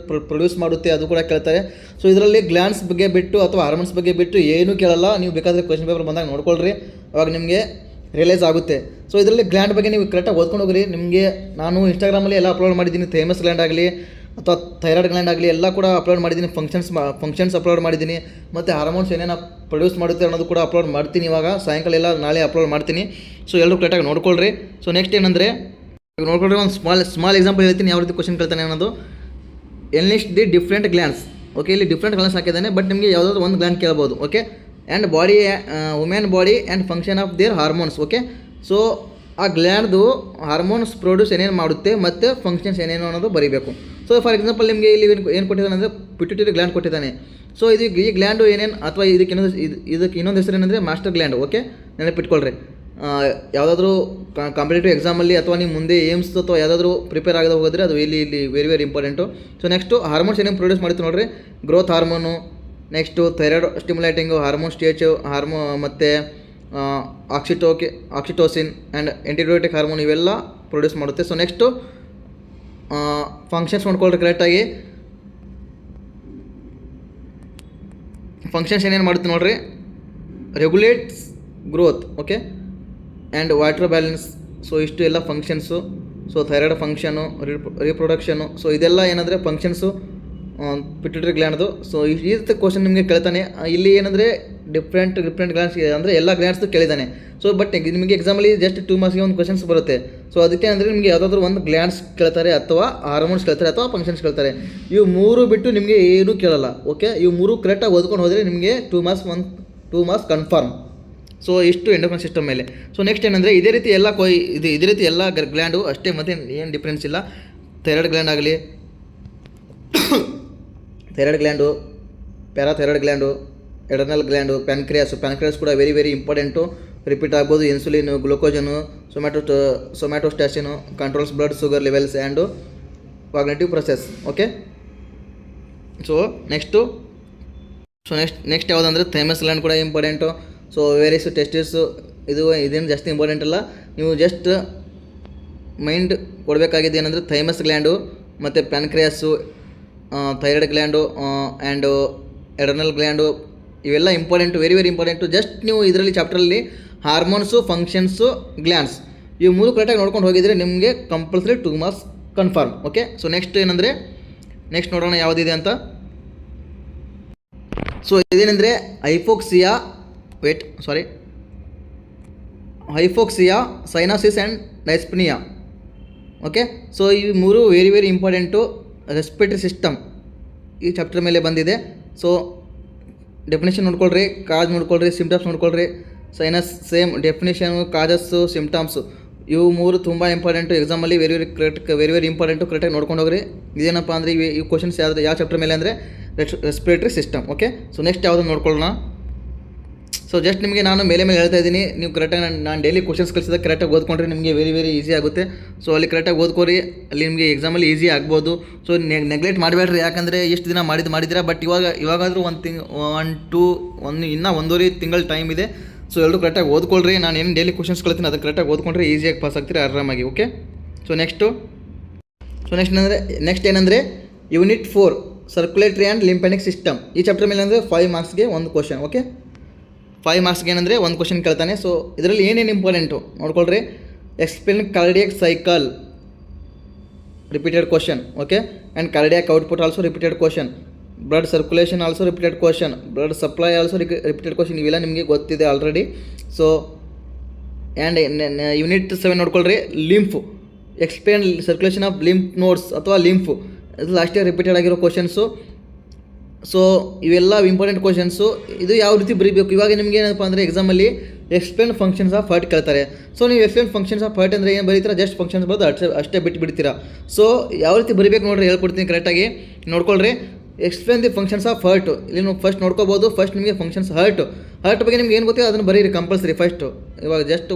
ಪ್ರೊಡ್ಯೂಸ್ ಮಾಡುತ್ತೆ ಅದು ಕೂಡ ಕೇಳ್ತಾರೆ. ಸೊ ಇದರಲ್ಲಿ ಗ್ಲ್ಯಾಂಡ್ಸ್ ಬಗ್ಗೆ ಬಿಟ್ಟು ಅಥವಾ ಹಾರ್ಮೋನ್ಸ್ ಬಗ್ಗೆ ಬಿಟ್ಟು ಏನೂ ಕೇಳಲ್ಲ. ನೀವು ಬೇಕಾದರೆ ಕ್ವಶನ್ ಪೇಪರ್ ಬಂದಾಗ ನೋಡ್ಕೊಳ್ರಿ, ಅವಾಗ ನಿಮಗೆ ರಿಯಲೈಸ್ ಆಗುತ್ತೆ. ಸೊ ಇದರಲ್ಲಿ ಗ್ಲ್ಯಾಂಡ್ ಬಗ್ಗೆ ನೀವು ಕರೆಕ್ಟಾಗಿ ಓದ್ಕೊಂಡು ಹೋಗ್ರಿ. ನಿಮಗೆ ನಾನು ಇನ್ಸ್ಟಾಗ್ರಾಮಲ್ಲಿ ಎಲ್ಲ ಅಪ್ಲೋಡ್ ಮಾಡಿದ್ದೀನಿ, ಥೈಮಸ್ ಗ್ಲ್ಯಾಂಡ್ ಆಗಲಿ ಅಥವಾ ಥೈರಾಯ್ಡ್ ಗ್ಲ್ಯಾಂಡ್ ಆಗಲಿ ಎಲ್ಲ ಕೂಡ ಅಪ್ಲೋಡ್ ಮಾಡಿದ್ದೀನಿ. ಫಂಕ್ಷನ್ಸ್ ಅಪ್ಲೋಡ್ ಮಾಡಿದ್ದೀನಿ, ಮತ್ತು ಹಾರ್ಮೋನ್ಸ್ ಏನೇನು ಪ್ರೊಡ್ಯೂಸ್ ಮಾಡುತ್ತೆ ಅನ್ನೋದು ಕೂಡ ಅಪ್ಲೋಡ್ ಮಾಡ್ತೀನಿ. ಇವಾಗ ಸಾಯಂಕಾಲ ಎಲ್ಲ ನಾಳೆ ಅಪ್ಲೋಡ್ ಮಾಡ್ತೀನಿ. ಸೊ ಎಲ್ಲರೂ ಕರೆಕ್ಟಾಗಿ ನೋಡ್ಕೊಳ್ರಿ. ಸೊ ನೆಕ್ಸ್ಟ್ ಏನಂದರೆ ನೋಡ್ಕೊಳ್ರಿ, ಒಂದು ಸ್ಮಾಲ್ ಎಕ್ಸಾಂಪಲ್ ಹೇಳ್ತೀನಿ ಯಾವ ರೀತಿ ಕ್ವಶನ್ ಕೇಳ್ತಾನೆ ಅನ್ನೋದು. Enlist the different glands. Okay, ಇಲ್ಲಿ ಡಿಫ್ರೆಂಟ್ ಗ್ಲ್ಯಾಂಡ್ಸ್ ಹಾಕಿದ್ದಾನೆ, ಬಟ್ ನಿಮಗೆ ಯಾವುದಾದ್ರು ಒಂದು ಗ್ಲ್ಯಾಂಡ್ ಕೇಳ್ಬೋದು. Okay, and body women body and function of their hormones. Okay, so ಆ ಗ್ಲ್ಯಾಂಡ್ದು ಹಾರ್ಮೋನ್ಸ್ ಪ್ರೊಡ್ಯೂಸ್ ಏನೇನು ಮಾಡುತ್ತೆ ಮತ್ತು ಫಂಕ್ಷನ್ಸ್ ಏನೇನು ಅನ್ನೋದು ಬರೀಬೇಕು. ಸೊ ಫಾರ್ ಎಕ್ಸಾಂಪಲ್ ನಿಮಗೆ ಇಲ್ಲಿ ಏನು ಕೊಟ್ಟಿದ್ದಾನೆ ಅಂದರೆ ಪಿಟ್ಯೂಟರಿ ಗ್ಲ್ಯಾಂಡ್ ಕೊಟ್ಟಿದ್ದಾನೆ. ಸೊ ಈ ಗ್ಲ್ಯಾಂಡು ಏನೇನು, ಅಥವಾ ಇದಕ್ಕೆ ಇನ್ನೊಂದು ಹೆಸರು ಏನಂದರೆ ಮಾಸ್ಟರ್ ಗ್ಲ್ಯಾಂಡ್. ಓಕೆ, ನೆನಪಿಟ್ಕೊಳ್ರಿ. ಯಾವುದಾದ್ರೂ ಕಾಂಪಿಟೇಟಿವ್ ಎಕ್ಸಾಮಲ್ಲಿ ಅಥವಾ ನೀವು ಮುಂದೆ ಏಮ್ಸ್ ಅಥವಾ ಯಾವುದಾದ್ರೂ ಪ್ರಿಪೇರ್ ಆಗದೆ ಹೋಗಿದ್ರೆ ಅದು ಇಲ್ಲಿ very very important. So next hormones ಏನೇನು ಪ್ರೊಡ್ಯೂಸ್ ಮಾಡುತ್ತೆ ನೋಡಿರಿ. Growth hormone, next thyroid stimulating hormone stage ಮತ್ತು ಆಕ್ಸಿಟೋಸಿನ್ ಆ್ಯಂಡ್ ಆ್ಯಂಟಿಬಯೋಟಿಕ್ ಹಾರ್ಮೋನ್ ಇವೆಲ್ಲ ಪ್ರೊಡ್ಯೂಸ್ ಮಾಡುತ್ತೆ. ಸೊ ನೆಕ್ಸ್ಟು ಫಂಕ್ಷನ್ಸ್ ನೋಡ್ಕೊಳ್ರಿ ಕರೆಕ್ಟಾಗಿ. ಫಂಕ್ಷನ್ಸ್ ಏನೇನು ಮಾಡುತ್ತೆ ನೋಡಿರಿ. Regulates growth, okay, and water balance. So ಇಷ್ಟು ಎಲ್ಲ functions. So thyroid function, reproduction. So ಇದೆಲ್ಲ ಏನಂದರೆ ಫಂಕ್ಷನ್ಸು ಪಿಟ್ಯೂಟರಿ ಗ್ಲ್ಯಾಂಡ್ದು. ಸೊ ಈ ರೀತಿ ಕ್ವಶನ್ ನಿಮಗೆ ಕೇಳ್ತಾನೆ. ಇಲ್ಲಿ ಏನಂದರೆ ಡಿಫ್ರೆಂಟ್ ಗ್ಲ್ಯಾಂಡ್ಸ್ ಅಂದರೆ ಎಲ್ಲ ಗ್ಲ್ಯಾಂಡ್ಸ್ದು ಕೇಳಿದ್ದಾನೆ. ಸೊ ಬಟ್ ನಿಮಗೆ ಎಕ್ಸಾಮಲ್ಲಿ ಜಸ್ಟ್ 2 ಮಾರ್ಕ್ಸ್ಗೆ ಒಂದು ಕ್ವಶನ್ಸ್ ಬರುತ್ತೆ. ಸೊ ಅದಕ್ಕೆ ಅಂದರೆ ನಿಮಗೆ ಯಾವುದಾದ್ರೂ ಒಂದು ಗ್ಲ್ಯಾಂಡ್ಸ್ ಕೇಳ್ತಾರೆ, ಅಥವಾ ಹಾರ್ಮೋನ್ಸ್ ಕೇಳ್ತಾರೆ, ಅಥವಾ ಫಂಕ್ಷನ್ಸ್ ಕೇಳ್ತಾರೆ. ಇವು 3 ಬಿಟ್ಟು ನಿಮಗೆ ಏನೂ ಕೇಳಲ್ಲ. ಓಕೆ, ಇವು 3 ಕರೆಕ್ಟಾಗಿ ಓದ್ಕೊಂಡು ಹೋದರೆ ನಿಮಗೆ 2 ಮಾರ್ಕ್ಸ್ ಕನ್ಫರ್ಮ್. ಸೊ ಇಷ್ಟು ಎಂಡೋಕ್ರೈನ್ ಸಿಸ್ಟಮ್ ಮೇಲೆ. ಸೊ ನೆಕ್ಸ್ಟ್ ಏನಂದರೆ ಇದೇ ರೀತಿ ಎಲ್ಲ ಇದೇ ರೀತಿ ಎಲ್ಲ ಗ್ಲ್ಯಾಂಡು ಅಷ್ಟೇ, ಮತ್ತೆ ಏನು ಡಿಫ್ರೆನ್ಸ್ ಇಲ್ಲ. ಥೈರಾಯ್ಡ್ ಗ್ಲ್ಯಾಂಡ್ ಆಗಲಿ, thyroid gland, parathyroid gland, adrenal gland, pancreas ಕೂಡ ವೆರಿ ವೆರಿ ಇಂಪಾರ್ಟೆಂಟು. ರಿಪೀಟ್ ಆಗ್ಬೋದು. Insulin, glucagon, somatostatin controls blood sugar levels and cognitive process. Okay, so next ಯಾವುದಂದರೆ ಥೈಮಸ್ ಗ್ಲ್ಯಾಂಡ್ ಕೂಡ ಇಂಪಾರ್ಟೆಂಟು. ಸೊ ವೇರಿಯಸ್ ಟೆಸ್ಟಿಸು ಇದೇನು ಜಾಸ್ತಿ important ಅಲ್ಲ. ನೀವು just mind ಕೊಡಬೇಕಾಗಿದೆ ಏನಂದರೆ ಥೈಮಸ್ ಗ್ಲ್ಯಾಂಡು ಮತ್ತು pancreas, thyroid gland and adrenal gland ಇವೆಲ್ಲ important, very very important. Just ನೀವು ಇದರಲ್ಲಿ ಚಾಪ್ಟ್ರಲ್ಲಿ ಹಾರ್ಮೋನ್ಸು, ಫಂಕ್ಷನ್ಸು, ಗ್ಲ್ಯಾಂಡ್ಸ್ ಇವು 3 ಕರೆಕ್ಟಾಗಿ ನೋಡ್ಕೊಂಡು ಹೋಗಿದರೆ ನಿಮಗೆ compulsory 2 marks confirm. Okay, so next ಏನಂದರೆ ನೆಕ್ಸ್ಟ್ ನೋಡೋಣ ಯಾವುದಿದೆ ಅಂತ. ಸೊ ಇದೇನೆಂದರೆ hypoxia, cyanosis and dyspnoea. Okay, so ಈ 3 very very important. Respiratory system ಈ ಚಾಪ್ಟರ್ ಮೇಲೆ ಬಂದಿದೆ. ಸೊ ಡೆಫಿನೇಷನ್ ನೋಡ್ಕೊಳ್ರಿ, ಕಾಜ್ ನೋಡ್ಕೊಳ್ರಿ, ಸಿಮ್ಟಮ್ಸ್ ನೋಡ್ಕೊಳ್ರಿ. Cyanosis same definition, causes, symptoms ಇವು 3 ತುಂಬ ಇಂಪಾರ್ಟೆಂಟು. ಎಕ್ಸಾಮಲ್ಲಿ ವೆರಿ ವೆರಿ ಇಂಪಾರ್ಟೆಂಟು. ಕರೆಕ್ಟಾಗಿ ನೋಡ್ಕೊಂಡು ಹೋಗ್ರಿ. ಇದೇನಪ್ಪ ಅಂದರೆ ಈ ಕ್ವಶನ್ಸ್ ಯಾವ ಚಾಪ್ಟರ್ ಮೇಲೆ ಅಂದರೆ respiratory system. Okay, so next ಯಾವುದನ್ನು ನೋಡ್ಕೊಳ್ಳೋಣ. ಸೊ ಜಸ್ಟ್ ನಿಮಗೆ ನಾನು ಮೇಲೆ ಹೇಳ್ತಾ ಇದ್ದೀನಿ, ನೀವು ಕರೆಕ್ಟಾಗಿ ನಾನು ಡೈಲಿ ಕ್ವಶನ್ಸ್ ಕಳಿಸಿದಾಗ ಕರೆಕ್ಟಾಗಿ ಓದ್ಕೊಂಡ್ರೆ ನಿಮಗೆ ವೆರಿ ವೆರಿ ಈಸಿ ಆಗುತ್ತೆ. ಸೊ ಅಲ್ಲಿ ಕರೆಕ್ಟಾಗಿ ಓದ್ಕೊರಿ, ಅಲ್ಲಿ ನಿಮಗೆ ಎಕ್ಸಾಮಲ್ಲಿ ಈಸಿ ಆಗ್ಬೋದು. ಸೊ ನೆಗ್ಲೆಕ್ಟ್ ಮಾಡಬೇಡ್ರಿ, ಯಾಕಂದರೆ ಎಷ್ಟು ದಿನ ಮಾಡಿದ್ದೀರಾ. ಬಟ್ ಇವಾಗಾದರೂ ಇನ್ನೂ 1.5 ತಿಂಗಳ ಟೈಮ್ ಇದೆ. ಸೊ ಎಲ್ಲರೂ ಕರೆಕ್ಟಾಗಿ ಓದ್ಕೊಳ್ರಿ. ನಾನು ಏನು ಡೈಲಿ ಕ್ವಶನ್ಸ್ ಕಳ್ತೀನಿ ಅದನ್ನು ಕರೆಕ್ಟಾಗಿ ಓದ್ಕೊಂಡ್ರೆ ಈಸಿಯಾಗಿ ಪಾಸ್ ಆಗ್ತೀರಿ ಆರಾಮಾಗಿ. ಓಕೆ, ಸೊ ನೆಕ್ಸ್ಟ್ ಏನಂದರೆ unit 4 circulatory and lymphatic system. ಈ ಚಾಪ್ಟರ್ ಮೇಲೆ ಅಂದರೆ 5 ಮಾರ್ಕ್ಸ್ಗೆ ಒಂದು ಕ್ವಶನ್. ಓಕೆ, 5 ಮಾರ್ಕ್ಸ್ಗೆ ಏನಂದರೆ ಒಂದು ಕ್ವಶನ್ ಕೇಳ್ತಾನೆ. ಸೊ ಇದರಲ್ಲಿ ಏನೇನು ಇಂಪಾರ್ಟೆಂಟು ನೋಡ್ಕೊಳ್ರಿ. Explain cardiac cycle, repeated question. Okay, and cardiac output also repeated question. Blood circulation also repeated question. Blood supply also repeated question. ಇವೆಲ್ಲ ನಿಮಗೆ ಗೊತ್ತಿದೆ ಆಲ್ರೆಡಿ. ಸೊ ಆ್ಯಂಡ್ ಯೂನಿಟ್ 7 ನೋಡ್ಕೊಳ್ರಿ. Lymph, explain circulation of lymph nodes ಅಥವಾ lymph. ಇದು last year repeated ಆಗಿರೋ questions. ಸೊ ಇವೆಲ್ಲ important questions. ಇದು ಯಾವ ರೀತಿ ಬರೀಬೇಕು, ಇವಾಗ ನಿಮ್ಗೆ ಏನಪ್ಪ ಅಂದರೆ ಎಕ್ಸಾಮಲ್ಲಿ ಎಕ್ಸ್ಪ್ಲೇನ್ ಫಂಕ್ಷನ್ಸ್ ಆಫ್ ಹಾರ್ಟ್ ಕೇಳ್ತಾರೆ. ಸೊ ನೀವು ಎಕ್ಸ್ಪ್ಲೇನ್ ಫಂಕ್ಷನ್ಸ್ ಆಫ್ ಹಾರ್ಟ್ ಅಂದರೆ ಏನು ಬರೀತೀರಾ, ಜಸ್ಟ್ ಫಂಕ್ಷನ್ಸ್ ಬರೋದು ಅಷ್ಟೇ ಬಿಟ್ಬಿಡ್ತೀರಾ. ಸೊ ಯಾವ ರೀತಿ ಬರೀಬೇಕು ನೋಡ್ರಿ, ಹೇಳ್ಕೊಡ್ತೀನಿ ಕರೆಕ್ಟಾಗಿ ನೋಡ್ಕೊಳ್ರಿ. Explain the functions of heart. ಇಲ್ಲಿ ನೀವು ಫಸ್ಟ್ ನೋಡ್ಕೋಬೋದು. ಫಸ್ಟ್ ನಿಮಗೆ ಫಂಕ್ಷನ್ಸ್ ಹಾರ್ಟ್ ಬಗ್ಗೆ ನಿಮ್ಗೆ ಏನು ಗೊತ್ತಿದೆ ಅದನ್ನು ಬರೀರಿ ಕಂಪಲ್ಸರಿ ಫಸ್ಟು. ಇವಾಗ ಜಸ್ಟ್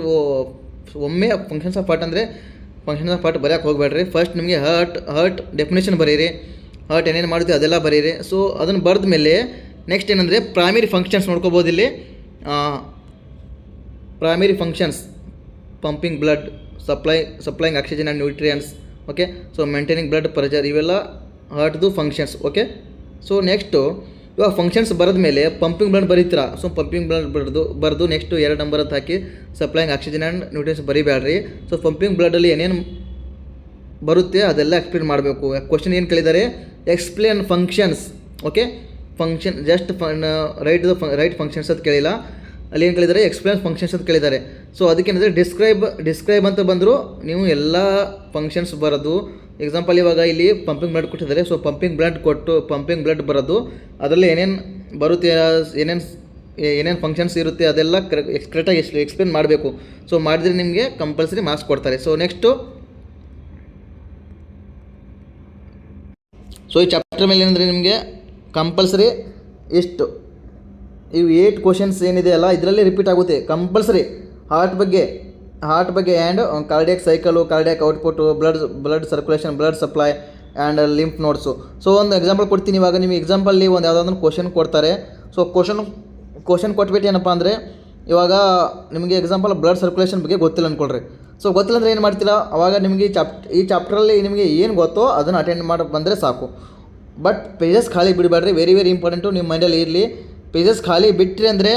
ಒಮ್ಮೆ ಫಂಕ್ಷನ್ಸ್ ಆಫ್ ಹಾರ್ಟ್ ಅಂದರೆ ಫಂಕ್ಷನ್ಸ್ ಆಫ್ ಹಾರ್ಟ್ ಬರೆಯೋಕೆ ಹೋಗಬೇಡ್ರಿ. ಫಸ್ಟ್ ನಿಮಗೆ ಹಾರ್ಟ್ ಡೆಫಿನೇಷನ್ ಬರೀರಿ, ಹಾರ್ಟ್ ಏನೇನು ಮಾಡುತ್ತೆ ಅದೆಲ್ಲ ಬರೀರಿ. ಸೊ ಅದನ್ನು ಬರೆದ ಮೇಲೆ ನೆಕ್ಸ್ಟ್ ಏನಂದರೆ ಪ್ರೈಮರಿ ಫಂಕ್ಷನ್ಸ್ ನೋಡ್ಕೋಬೋದು. ಇಲ್ಲಿ primary functions pumping blood, supplying oxygen and nutrients. Okay, so maintaining blood pressure ಇವೆಲ್ಲ ಹಾರ್ಟ್ದು ಫಂಕ್ಷನ್ಸ್. ಓಕೆ, ಸೊ ನೆಕ್ಸ್ಟು ಇವಾಗ ಫಂಕ್ಷನ್ಸ್ ಬರೆದ ಮೇಲೆ ಪಂಪಿಂಗ್ ಬ್ಲಡ್ ಬರೀತೀರಾ. ಸೊ ಪಂಪಿಂಗ್ ಬ್ಲಡ್ ಬರೆದು ನೆಕ್ಸ್ಟು 2 ನಂಬರ್ ಅಂತ ಹಾಕಿ ಸಪ್ಲೈಯಿಂಗ್ ಆಕ್ಸಿಜನ್ ಆ್ಯಂಡ್ ನ್ಯೂಟ್ರಿಯನ್ಸ್ ಬರೀಬೇಡ್ರಿ. ಸೊ ಪಂಪಿಂಗ್ ಬ್ಲಡ್ಡಲ್ಲಿ ಏನೇನು ಬರುತ್ತೆ ಅದೆಲ್ಲ ಎಕ್ಸ್ಪ್ಲೇನ್ ಮಾಡಬೇಕು. ಕ್ವಶನ್ ಏನು ಕೇಳಿದ್ದಾರೆ, explain functions. Okay, function just write functions ಅಂತ ಕೇಳಿಲ್ಲ, ಅಲ್ಲಿ ಏನು ಕೇಳಿದ್ದಾರೆ, ಎಕ್ಸ್ಪ್ಲೇನ್ ಫಂಕ್ಷನ್ಸ್ ಅಂತ ಕೇಳಿದ್ದಾರೆ. ಸೊ ಅದಕ್ಕೇನಂದರೆ ಡಿಸ್ಕ್ರೈಬ್ ಅಂತ ಬಂದರೂ ನೀವು ಎಲ್ಲ ಫಂಕ್ಷನ್ಸ್ ಬರೋದು. ಎಕ್ಸಾಂಪಲ್ ಇವಾಗ ಇಲ್ಲಿ ಪಂಪಿಂಗ್ ಬ್ಲಡ್ ಕೊಟ್ಟಿದ್ದಾರೆ, ಸೊ ಪಂಪಿಂಗ್ ಬ್ಲಡ್ ಬರೋದು, ಅದರಲ್ಲಿ ಏನೇನು ಬರುತ್ತೆ, ಏನೇನು ಫಂಕ್ಷನ್ಸ್ ಇರುತ್ತೆ ಅದೆಲ್ಲ ಕರೆಕ್ಟಾಗಿ ಎಕ್ಸ್ಪ್ಲೇನ್ ಮಾಡಬೇಕು. ಸೊ ಮಾಡಿದರೆ ನಿಮಗೆ ಕಂಪಲ್ಸರಿ ಮಾರ್ಕ್ಸ್ ಕೊಡ್ತಾರೆ. ಸೊ ನೆಕ್ಸ್ಟು, ಸೊ ಈ ಚಾಪ್ಟರ್ ಮೇಲೆ ಏನಂದರೆ ನಿಮಗೆ ಕಂಪಲ್ಸರಿ ಇವು 8 ಕ್ವಶನ್ಸ್ ಏನಿದೆ ಅಲ್ಲ ಇದರಲ್ಲಿ ರಿಪೀಟ್ ಆಗುತ್ತೆ ಕಂಪಲ್ಸರಿ. ಹಾರ್ಟ್ ಬಗ್ಗೆ and cardiac cycle, cardiac output, blood circulation, blood supply and lymph notes. So ಒಂದು ಎಕ್ಸಾಂಪಲ್ ಕೊಡ್ತೀನಿ. ಇವಾಗ ನಿಮಗೆ ಎಕ್ಸಾಂಪಲ್ಲಿ ಒಂದು ಯಾವುದಾದ್ರೂ ಕ್ವಶನ್ ಕೊಡ್ತಾರೆ. ಸೊ ಕ್ವಶನ್ ಕೊಟ್ಬಿಟ್ಟು ಏನಪ್ಪ ಅಂದರೆ, ಇವಾಗ ನಿಮಗೆ ಎಕ್ಸಾಂಪಲ್ ಬ್ಲಡ್ ಸರ್ಕ್ಯುಲೇಷನ್ ಬಗ್ಗೆ ಗೊತ್ತಿಲ್ಲ ಅಂದ್ಕೊಳ್ರಿ. ಸೊ ಗೊತ್ತಿಲ್ಲ ಅಂದರೆ ಏನು ಮಾಡ್ತೀರಾ, ಅವಾಗ ನಿಮಗೆ ಈ ಚಾಪ್ಟ್ರಲ್ಲಿ ನಿಮಗೆ ಏನು ಗೊತ್ತೋ ಅದನ್ನು ಅಟೆಂಡ್ ಮಾಡಿ ಬಂದರೆ ಸಾಕು. ಬಟ್ ಪೇಜಸ್ ಖಾಲಿ ಬಿಡಬೇಡ್ರಿ, ವೆರಿ ವೆರಿ ಇಂಪಾರ್ಟೆಂಟು, ನಿಮ್ಮ ಮೈಂಡಲ್ಲಿ ಇರಲಿ. ಪೇಜಸ್ ಖಾಲಿ ಬಿಟ್ಟರೆ ಅಂದರೆ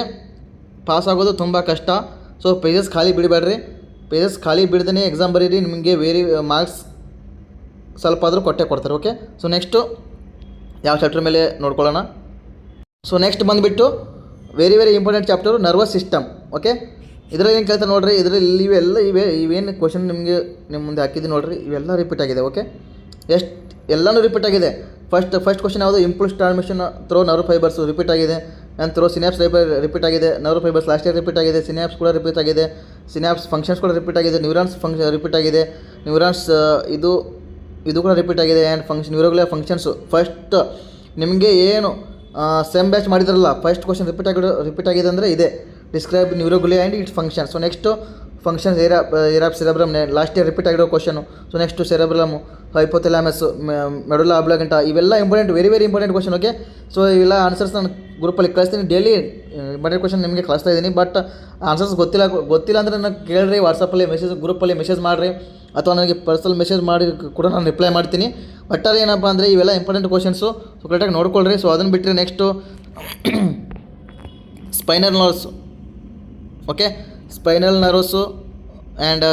ಪಾಸ್ ಆಗೋದು ತುಂಬ ಕಷ್ಟ. ಸೊ ಪೇಜಸ್ ಖಾಲಿ ಬಿಡಬೇಡ್ರಿ, ಪೇಜಸ್ ಖಾಲಿ ಬಿಡ್ದೇ ಎಕ್ಸಾಮ್ ಬರೀರಿ, ನಿಮಗೆ ಮಾರ್ಕ್ಸ್ ಸ್ವಲ್ಪ ಆದರೂ ಕೊಡ್ತಾರೆ. ಓಕೆ, ಸೊ ನೆಕ್ಸ್ಟು ಯಾವ ಚಾಪ್ಟರ್ ಮೇಲೆ ನೋಡ್ಕೊಳ್ಳೋಣ. ಸೊ ನೆಕ್ಸ್ಟ್ ಬಂದುಬಿಟ್ಟು very very important chapter, nervous system. Okay, ಇದರಲ್ಲಿ ಏನು ಕೇಳ್ತಾರೆ ನೋಡಿರಿ, ಇದರಲ್ಲಿ ಇವೇನು ಕ್ವಶನ್ ನಿಮ್ಮ ಮುಂದೆ ಹಾಕಿದ್ದೀನಿ ನೋಡಿರಿ, ಇವೆಲ್ಲ ರಿಪೀಟ್ ಆಗಿದೆ. ಓಕೆ, ಎಲ್ಲನೂ ರಿಪೀಟ್ ಆಗಿದೆ. ಫಸ್ಟ್ ಕ್ವಶನ್ ಯಾವುದು, impulse transmission through nerve fibres repeat ಆಗಿದೆ, ಆ್ಯಂಡ್ ಥ್ರೋ ಸಿನ್ಯಾಪ್ಸ್ ರಿಪೀಟ್ ಆಗಿದೆ. Nerve fibres last year repeat ಆಗಿದೆ, ಸಿನ್ಯಾಪ್ಸ್ ಕೂಡ ರಿಪೀಟ್ ಆಗಿದೆ, ಸಿನ್ಯಾಪ್ಸ್ ಫಂಕ್ಷನ್ಸ್ ಕೂಡ ರಿಪೀಟ್ ಆಗಿದೆ, ನ್ಯೂರಾನ್ಸ್ ರಿಪೀಟ್ ಆಗಿದೆ, ನ್ಯೂರಾನ್ಸ್ ಇದು ಕೂಡ ರಿಪೀಟ್ ಆಗಿದೆ, ಆ್ಯಂಡ್ ನ್ಯೂರೋಗ್ಲಿಯರ್ ಫಂಕ್ಷನ್ಸು. ಫಸ್ಟ್ ನಿಮಗೆ ಏನು ಸೆಮ್ ಬ್ಯಾಚ್ ಮಾಡಿದ್ರಲ್ಲ, ಫಸ್ಟ್ ಕ್ವಶನ್ ರಿಪೀಟ್ ಆಗಿದೆ ಅಂದರೆ ಇದೆ, describe neuroglia and its function. So next functions of cerebrum last year repeat ಆಗಿರೋ question. So next cerebrum, hypothalamus, medulla oblongata, ಇವೆಲ್ಲ important, very very important question. Okay, so ಇವೆಲ್ಲ answers ನಾನು ಗ್ರೂಪಲ್ಲಿ ಕಳಿಸ್ತೀನಿ, daily important question ನಿಮಗೆ ಕಳಿಸ್ತಾ ಇದ್ದೀನಿ. But answers ಗೊತ್ತಿಲ್ಲ ಅಂದರೆ ನನಗೆ ಕೇಳಿರಿ, ವಾಟ್ಸಪ್ಪಲ್ಲಿ ಗ್ರೂಪಲ್ಲಿ ಮೆಸೇಜ್ ಮಾಡಿರಿ, ಅಥವಾ ನನಗೆ ಪರ್ಸನಲ್ ಮೆಸೇಜ್ ಮಾಡಿ ಕೂಡ ನಾನು ರಿಪ್ಲೈ ಮಾಡ್ತೀನಿ. ಒಟ್ಟಾರೆ ಏನಪ್ಪ ಅಂದರೆ ಇವೆಲ್ಲ ಇಂಪಾರ್ಟೆಂಟ್ ಕ್ವಶನ್ಸು, ಸೊ ಕರೆಕ್ಟಾಗಿ ನೋಡ್ಕೊಳ್ರಿ. ಸೊ ಅದನ್ನು ಬಿಟ್ಟರೆ next spinal nerves. Okay, spinal nerves and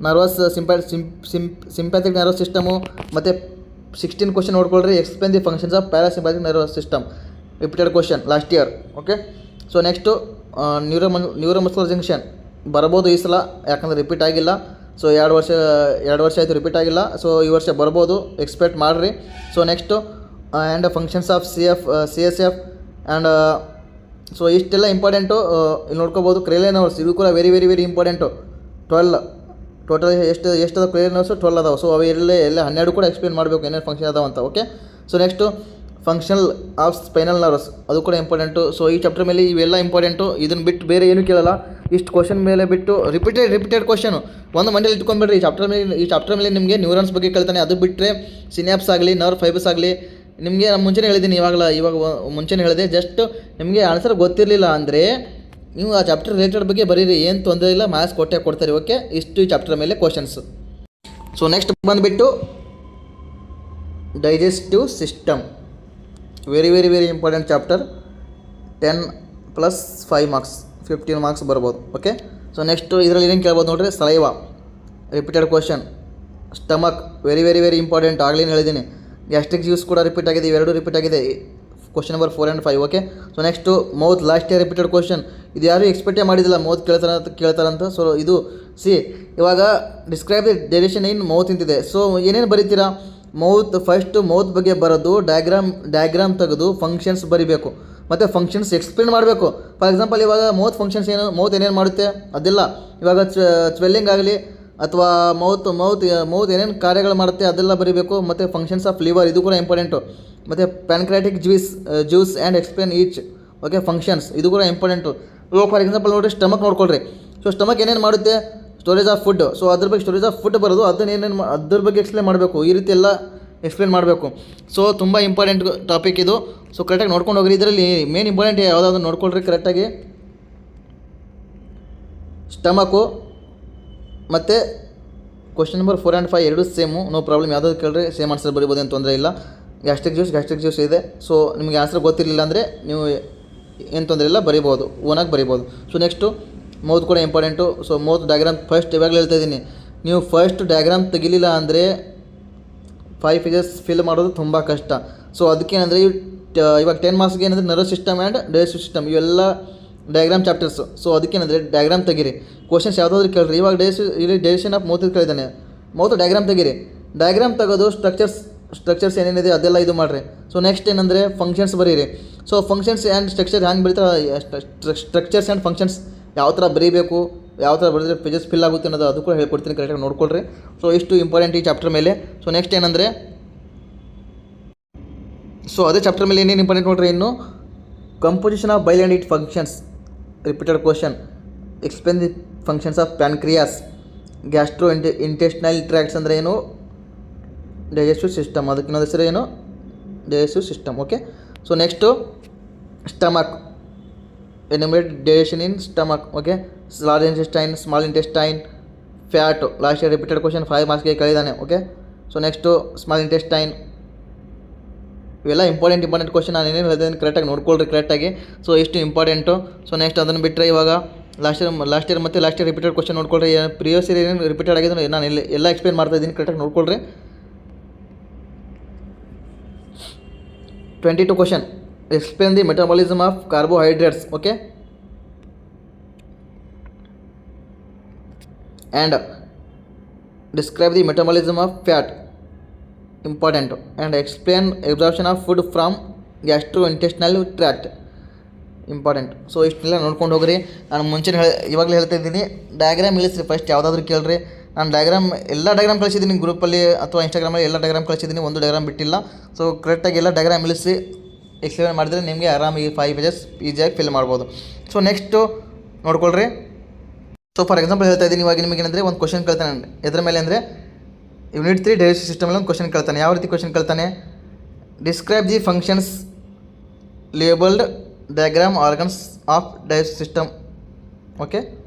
nervous sympathetic nervous system, ಮತ್ತು 16 ಕ್ವಶನ್ ನೋಡ್ಕೊಳ್ರಿ. Explain the functions of parasympathetic nervous system, repeated question last year. Okay, so next neuromuscular junction ಬರ್ಬೋದು ಈ ಸಲ, ಯಾಕಂದರೆ ರಿಪೀಟ್ ಆಗಿಲ್ಲ. ಸೊ 2 ವರ್ಷ ಆಯಿತು ರಿಪೀಟ್ ಆಗಿಲ್ಲ. ಸೊ ಈ ವರ್ಷ ಬರ್ಬೋದು, ಎಕ್ಸ್ಪೆಕ್ಟ್ ಮಾಡಿರಿ. So next and functions of CSF and so ಇಷ್ಟೆಲ್ಲ ಇಂಪಾರ್ಟೆಂಟು ಇಲ್ಲಿ ನೋಡ್ಕೋಬೋದು. ಕ್ರೇಲಿಯನ್ ನರ್ವ್ಸ್ ಇವು ಕೂಡ very very very important. 12 total ಎಷ್ಟು ಕ್ರೇಲಿಯನ್ ನರ್ವ್ಸು 12 ಅದಾವೆ. ಸೊ ಅವು ಎಲ್ಲ 12 ಕೂಡ ಎಕ್ಸ್ಪ್ಲೇನ್ ಮಾಡಬೇಕು ಏನೇನು ಫಂಕ್ಷನ್ ಅದಾವೆ ಅಂತ. Okay, so next functional of spinal nerves, ಅದು ಕೂಡ ಇಂಪಾರ್ಟೆಂಟು. ಸೊ ಈ ಚಾಪ್ಟರ್ ಮೇಲೆ ಇವೆಲ್ಲ ಇಂಪಾರ್ಟೆಂಟು, ಇದನ್ನು ಬಿಟ್ಟು ಬೇರೆ ಏನೂ ಕೇಳಲ್ಲ. ಇಷ್ಟು ಕ್ವಶನ್ ಮೇಲೆ ಬಿಟ್ಟು ರಿಪೀಟೆಡ್ ಕ್ವಶನು ಒಂದು ಮಂಡೇಲಿ ಇಟ್ಕೊಂಡ್ಬಿಡ್ರಿ. ಈ ಚಾಪ್ಟರ್ ಮೇಲೆ ನಿಮಗೆ ನ್ಯೂರಾನ್ಸ್ ಬಗ್ಗೆ ಕೇಳ್ತಾನೆ, ಅದು ಬಿಟ್ಟರೆ ಸಿನ್ಯಾಪ್ಸ್ ಆಗಲಿ, ನರ್ವ್ ಫೈಬರ್ಸ್ ಆಗಲಿ, ನಿಮಗೆ ನಾನು ಮುಂಚೆನೇ ಹೇಳಿದ್ದೀನಿ, ಇವಾಗ ಮುಂಚೆನೇ ಹೇಳಿದೆ. ಜಸ್ಟ್ ನಿಮಗೆ ಆನ್ಸರ್ ಗೊತ್ತಿರಲಿಲ್ಲ ಅಂದರೆ ನೀವು ಆ ಚಾಪ್ಟರ್ ರಿಲೇಟೆಡ್ ಬಗ್ಗೆ ಬರೀರಿ, ಏನು ತೊಂದರೆ ಇಲ್ಲ, ಮಾರ್ಕ್ಸ್ ಕೊಡ್ತಾರೆ. ಓಕೆ, ಇಷ್ಟು ಈ ಚಾಪ್ಟರ್ ಮೇಲೆ ಕ್ವಶನ್ಸು. ಸೊ ನೆಕ್ಸ್ಟ್ ಬಂದುಬಿಟ್ಟು digestive system, very very very important chapter. 10+5 marks, 15 marks ಬರ್ಬೋದು. ಓಕೆ, ಸೊ ನೆಕ್ಸ್ಟು ಇದರಲ್ಲಿ ಏನೇನು ಕೇಳ್ಬೋದು ನೋಡಿರಿ, saliva repeated question, stomach very very very important, ಆಗಲೇ ಹೇಳಿದ್ದೀನಿ. ಗ್ಯಾಸ್ಟ್ರಿಕ್ ಜ್ಯೂಸ್ ಕೂಡ ರಿಪೀಟ್ ಆಗಿದೆ, ಇವೆರಡು ರಿಪೀಟ್ ಆಗಿದೆ, question number 4 and 5. Okay, so next mouth last year repeated question, ಇದು ಯಾರು ಎಕ್ಸ್ಪೆಕ್ಟೇ ಮಾಡಿದಿಲ್ಲ ಮೌತ್ ಕೇಳ್ತಾರಂತ. ಸೊ ಇದು ಇವಾಗ describe the digestion in mouth ಇಂತಿದೆ. ಸೊ ಏನೇನು ಬರೀತೀರಾ, ಮೌತ್ ಬಗ್ಗೆ ಬರೋದು, ಡಯಾಗ್ರಾಮ್ ತೆಗೆದು ಫಂಕ್ಷನ್ಸ್ ಬರೀಬೇಕು, ಮತ್ತು ಫಂಕ್ಷನ್ಸ್ ಎಕ್ಸ್ಪ್ಲೇನ್ ಮಾಡಬೇಕು. ಫಾರ್ ಎಕ್ಸಾಂಪಲ್ ಇವಾಗ ಫಂಕ್ಷನ್ಸ್ ಏನು, ಮೌತ್ ಏನೇನು ಮಾಡುತ್ತೆ ಅದೆಲ್ಲ, ಇವಾಗ ಸ್ವೆಲ್ಲಿಂಗ್ ಆಗಲಿ ಅಥವಾ ಮೌತ್ ಏನೇನು ಕಾರ್ಯಗಳು ಮಾಡುತ್ತೆ ಅದೆಲ್ಲ ಬರೀಬೇಕು. ಮತ್ತು ಫಂಕ್ಷನ್ಸ್ ಆಫ್ ಲಿವರ್, ಇದು ಕೂಡ ಇಂಪಾರ್ಟೆಂಟು. ಮತ್ತು pancreatic juice and explain each. Okay, functions ಇದು ಕೂಡ ಇಂಪಾರ್ಟೆಂಟು. ಇವಾಗ ಫಾರ್ ಎಕ್ಸಾಂಪಲ್ ನೋಡಿರಿ, ಸ್ಟಮಕ್ ನೋಡ್ಕೊಳ್ರಿ. ಸೊ ಸ್ಟಮಕ್ ಏನೇನು ಮಾಡುತ್ತೆ, ಸ್ಟೋರೇಜ್ ಆಫ್ ಫುಡ್. ಸೊ ಅದ್ರ ಬಗ್ಗೆ ಸ್ಟೋರೇಜ್ ಆಫ್ ಫುಡ್ ಬರೋದು, ಅದ್ರ ಬಗ್ಗೆ ಎಕ್ಸ್ಪ್ಲೇನ್ ಮಾಡಬೇಕು. ಈ ರೀತಿ ಎಲ್ಲ ಎಕ್ಸ್ಪ್ಲೇನ್ ಮಾಡಬೇಕು. ಸೊ ತುಂಬ ಇಂಪಾರ್ಟೆಂಟ್ ಟಾಪಿಕ್ ಇದು. ಸೊ ಕರೆಕ್ಟಾಗಿ ನೋಡ್ಕೊಂಡು ಹೋಗ್ರಿ. ಇದರಲ್ಲಿ ಮೇನ್ ಇಂಪಾರ್ಟೆಂಟ್ ಯಾವುದಾದ್ರು ನೋಡ್ಕೊಳ್ರಿ ಕರೆಕ್ಟಾಗಿ. ಸ್ಟಮಕು ಮತ್ತು ಕ್ವಶನ್ ನಂಬರ್ 4 and 5 ಎರಡೂ ಸೇಮು, ನೋ ಪ್ರಾಬ್ಲಮ್, ಯಾವುದಾದ್ರು ಕೇಳಿದ್ರೆ ಸೇಮ್ ಆನ್ಸರ್ ಬರೀಬೋದು, ಏನು ತೊಂದರೆ ಇಲ್ಲ. ಗ್ಯಾಸ್ಟ್ರಿಕ್ ಜ್ಯೂಸ್ ಇದೆ. ಸೊ ನಿಮಗೆ ಆನ್ಸರ್ ಗೊತ್ತಿರಲಿಲ್ಲ ಅಂದರೆ ನೀವು ಏನು ತೊಂದರೆ ಇಲ್ಲ, ಬರೀಬೋದು, ಓನಾಗಿ ಬರೀಬೋದು. ಸೊ ನೆಕ್ಸ್ಟು ಮೌತ್ ಕೂಡ important. So mouth diagram first ಇವಾಗಲೇ ಹೇಳ್ತಾ ಇದ್ದೀನಿ, ನೀವು ಫಸ್ಟ್ ಡಯಾಗ್ರಾಮ್ ತೆಗಿಲಿಲ್ಲ ಅಂದರೆ 5 ಪೇಜಸ್ ಫಿಲ್ ಮಾಡೋದು ತುಂಬ ಕಷ್ಟ. ಸೊ ಅದಕ್ಕೇನಂದರೆ ಇವಾಗ 10 ಮಾರ್ಕ್ಸ್ಗೆ ಏನಂದರೆ nervous system and digestive system ಇವೆಲ್ಲ ಡಯಾಗ್ರಾಮ್ ಚಾಪ್ಟರ್ಸು. ಸೊ ಅದಕ್ಕೇನಂದರೆ ಡಯಾಗ್ರಾಮ್ ತೆಗೀರಿ. ಕ್ವಶನ್ಸ್ ಯಾವುದಾದ್ರೂ ಕೇಳ್ರಿ. ಇವಾಗ ಇಲ್ಲಿ ಡೈಜೆಷನ್ ಆಫ್ ಮೌತ್ ಕೇಳಿದ್ದಾನೆ, ಮೌತ್ ಡಯಾಗ್ರಾಮ್ ತೆಗೀರಿ. ಡಯಾಗ್ರಾಮ್ ತೆಗೆದು ಸ್ಟ್ರಕ್ಚರ್ಸ್ ಏನೇನಿದೆ ಅದೆಲ್ಲ ಇದು ಮಾಡಿರಿ. ಸೊ ನೆಕ್ಸ್ಟ್ ಏನಂದರೆ ಫಂಕ್ಷನ್ಸ್ ಬರೀರಿ. ಸೊ ಫಂಕ್ಷನ್ಸ್ ಆ್ಯಂಡ್ ಸ್ಟ್ರಕ್ಚರ್ ಹ್ಯಾಂಗೆ ಬರೀತಾರೆ, ಸ್ಟ್ರಕ್ಚರ್ಸ್ ಆ್ಯಂಡ್ ಫಂಕ್ಷನ್ಸ್ ಯಾವ ಥರ ಬರೀಬೇಕು, ಯಾವ ಥರ ಬರೆದ್ರೆ ಪೇಜಸ್ ಫಿಲ್ ಆಗುತ್ತೆ ಅನ್ನೋದು ಅದು ಕೂಡ ಹೇಳ್ಕೊಡ್ತೀನಿ, ಕರೆಕ್ಟಾಗಿ ನೋಡ್ಕೊಳ್ರಿ. ಸೊ ಇಷ್ಟು ಇಂಪಾರ್ಟೆಂಟ್ ಈ ಚಾಪ್ಟರ್ ಮೇಲೆ. ಸೊ ನೆಕ್ಸ್ಟ್ ಏನಂದರೆ, ಸೊ ಅದೇ ಚಾಪ್ಟರ್ ಮೇಲೆ ಏನೇನು ಇಂಪಾರ್ಟೆಂಟ್ ನೋಡ್ರಿ. ಇನ್ನು composition of bile and it functions, repeated question. Explain the functions of pancreas. Gastrointestinal tracts ಅಂದರೆ ಏನು, ಡೈಜೆಸ್ಟಿವ್ ಸಿಸ್ಟಮ್. ಅದಕ್ಕೆ ಇನ್ನೊಂದು ಹೆಸರು ಏನು, digestive system. Okay. So next stomach, enumerate digestion in stomach. Okay. Large intestine, small intestine, fat. Last year repeated question 5 ಮಾರ್ಕ್ಸ್ಗೆ ಕೇಳಿದ್ದಾನೆ. Okay. So next small intestine. ಇವೆಲ್ಲ important question. ನಾನು ಏನೇನು ಹೇಳಿದ್ದೀನಿ ಕರೆಕ್ಟಾಗಿ ನೋಡ್ಕೊಳ್ರಿ ಕರೆಕ್ಟಾಗಿ. ಸೊ ಇಷ್ಟು ಇಂಪಾರ್ಟೆಂಟು. ಸೊ ನೆಕ್ಸ್ಟ್ ಅದನ್ನು ಬಿಟ್ಟರೆ ಇವಾಗ ಲಾಸ್ಟ್ ಇಯರ್ ಮತ್ತು ಲಾಸ್ಟ್ ಇಯರ್ ರಿಪೀಟೆಡ್ ಕ್ವಶನ್ ನೋಡ್ಕೊಳ್ರಿ. ಪ್ರಿವಿಯಸ್ ಇಯರ್ ಏನೇನು ರಿಪೀಟೆಡ್ ಆಗಿದೆ ನಾನು ಎಲ್ಲ ಎಕ್ಸ್ಪ್ಲೇನ್ ಮಾಡ್ತಾ ಇದ್ದೀನಿ, ಕರೆಕ್ಟಾಗಿ ನೋಡ್ಕೊಳ್ರಿ. 22 question. Explain the metabolism of carbohydrates. Okay. And describe the metabolism of fat, important. And explain absorption of food from gastrointestinal tract, important. So ಇಷ್ಟೆಲ್ಲ ನೋಡ್ಕೊಂಡು ಹೋಗ್ರಿ. ನಾನು ಮುಂಚೆನೇ ಇವಾಗಲೇ ಹೇಳ್ತಾ ಇದ್ದೀನಿ, ಡಯಾಗ್ರಾಮ್ ಇಳಿಸ್ರಿ ಫಸ್ಟ್, ಯಾವುದಾದ್ರೂ ಕೇಳ್ರಿ. ನಾನು ಎಲ್ಲ ಡಯಾಗ್ರಾಮ್ ಕಳಿಸಿದ್ದೀನಿ ಗ್ರೂಪಲ್ಲಿ ಅಥವಾ ಇನ್ಸ್ಟಾಗ್ರಾಮಲ್ಲಿ, ಎಲ್ಲ ಡಯಾಗ್ರಾಮ್ ಕಳಿಸಿದ್ದೀನಿ, ಒಂದು ಡಯಾಗ್ರಾಮ್ ಬಿಟ್ಟಿಲ್ಲ. ಸೊ ಕರೆಕ್ಟಾಗಿ ಎಲ್ಲ ಡಯಾಗ್ರಾಮ್ ಇಳಿಸಿ ಎಕ್ಸ್ಪ್ಲೇನ್ ಮಾಡಿದರೆ ನಿಮಗೆ ಆರಾಮಾಗಿ 5 ಪೇಜಸ್ ಈಸಿಯಾಗಿ ಫಿಲ್ ಮಾಡ್ಬೋದು. ಸೊ ನೆಕ್ಸ್ಟು ನೋಡ್ಕೊಳ್ರಿ. ಸೊ ಫಾರ್ ಎಕ್ಸಾಂಪಲ್ ಹೇಳ್ತಾ ಇದ್ದೀನಿ, ಇವಾಗ ನಿಮಗೆ ಏನಂದರೆ ಒಂದು ಕ್ವಶನ್ ಕೇಳ್ತಾನೆ. ಎದ್ರ ಮೇಲೆ ಅಂದರೆ ಯೂನಿಟ್ 3 ಡೈಜೆಸ್ಟಿವ್ ಸಿಸ್ಟಮಲ್ಲಿ ಒಂದು ಕ್ವಶನ್ ಕೇಳ್ತಾನೆ. ಯಾವ ರೀತಿ ಕ್ವಶನ್ ಕೇಳ್ತಾನೆ, describe the functions labelled diagram organs of digestive system. Okay.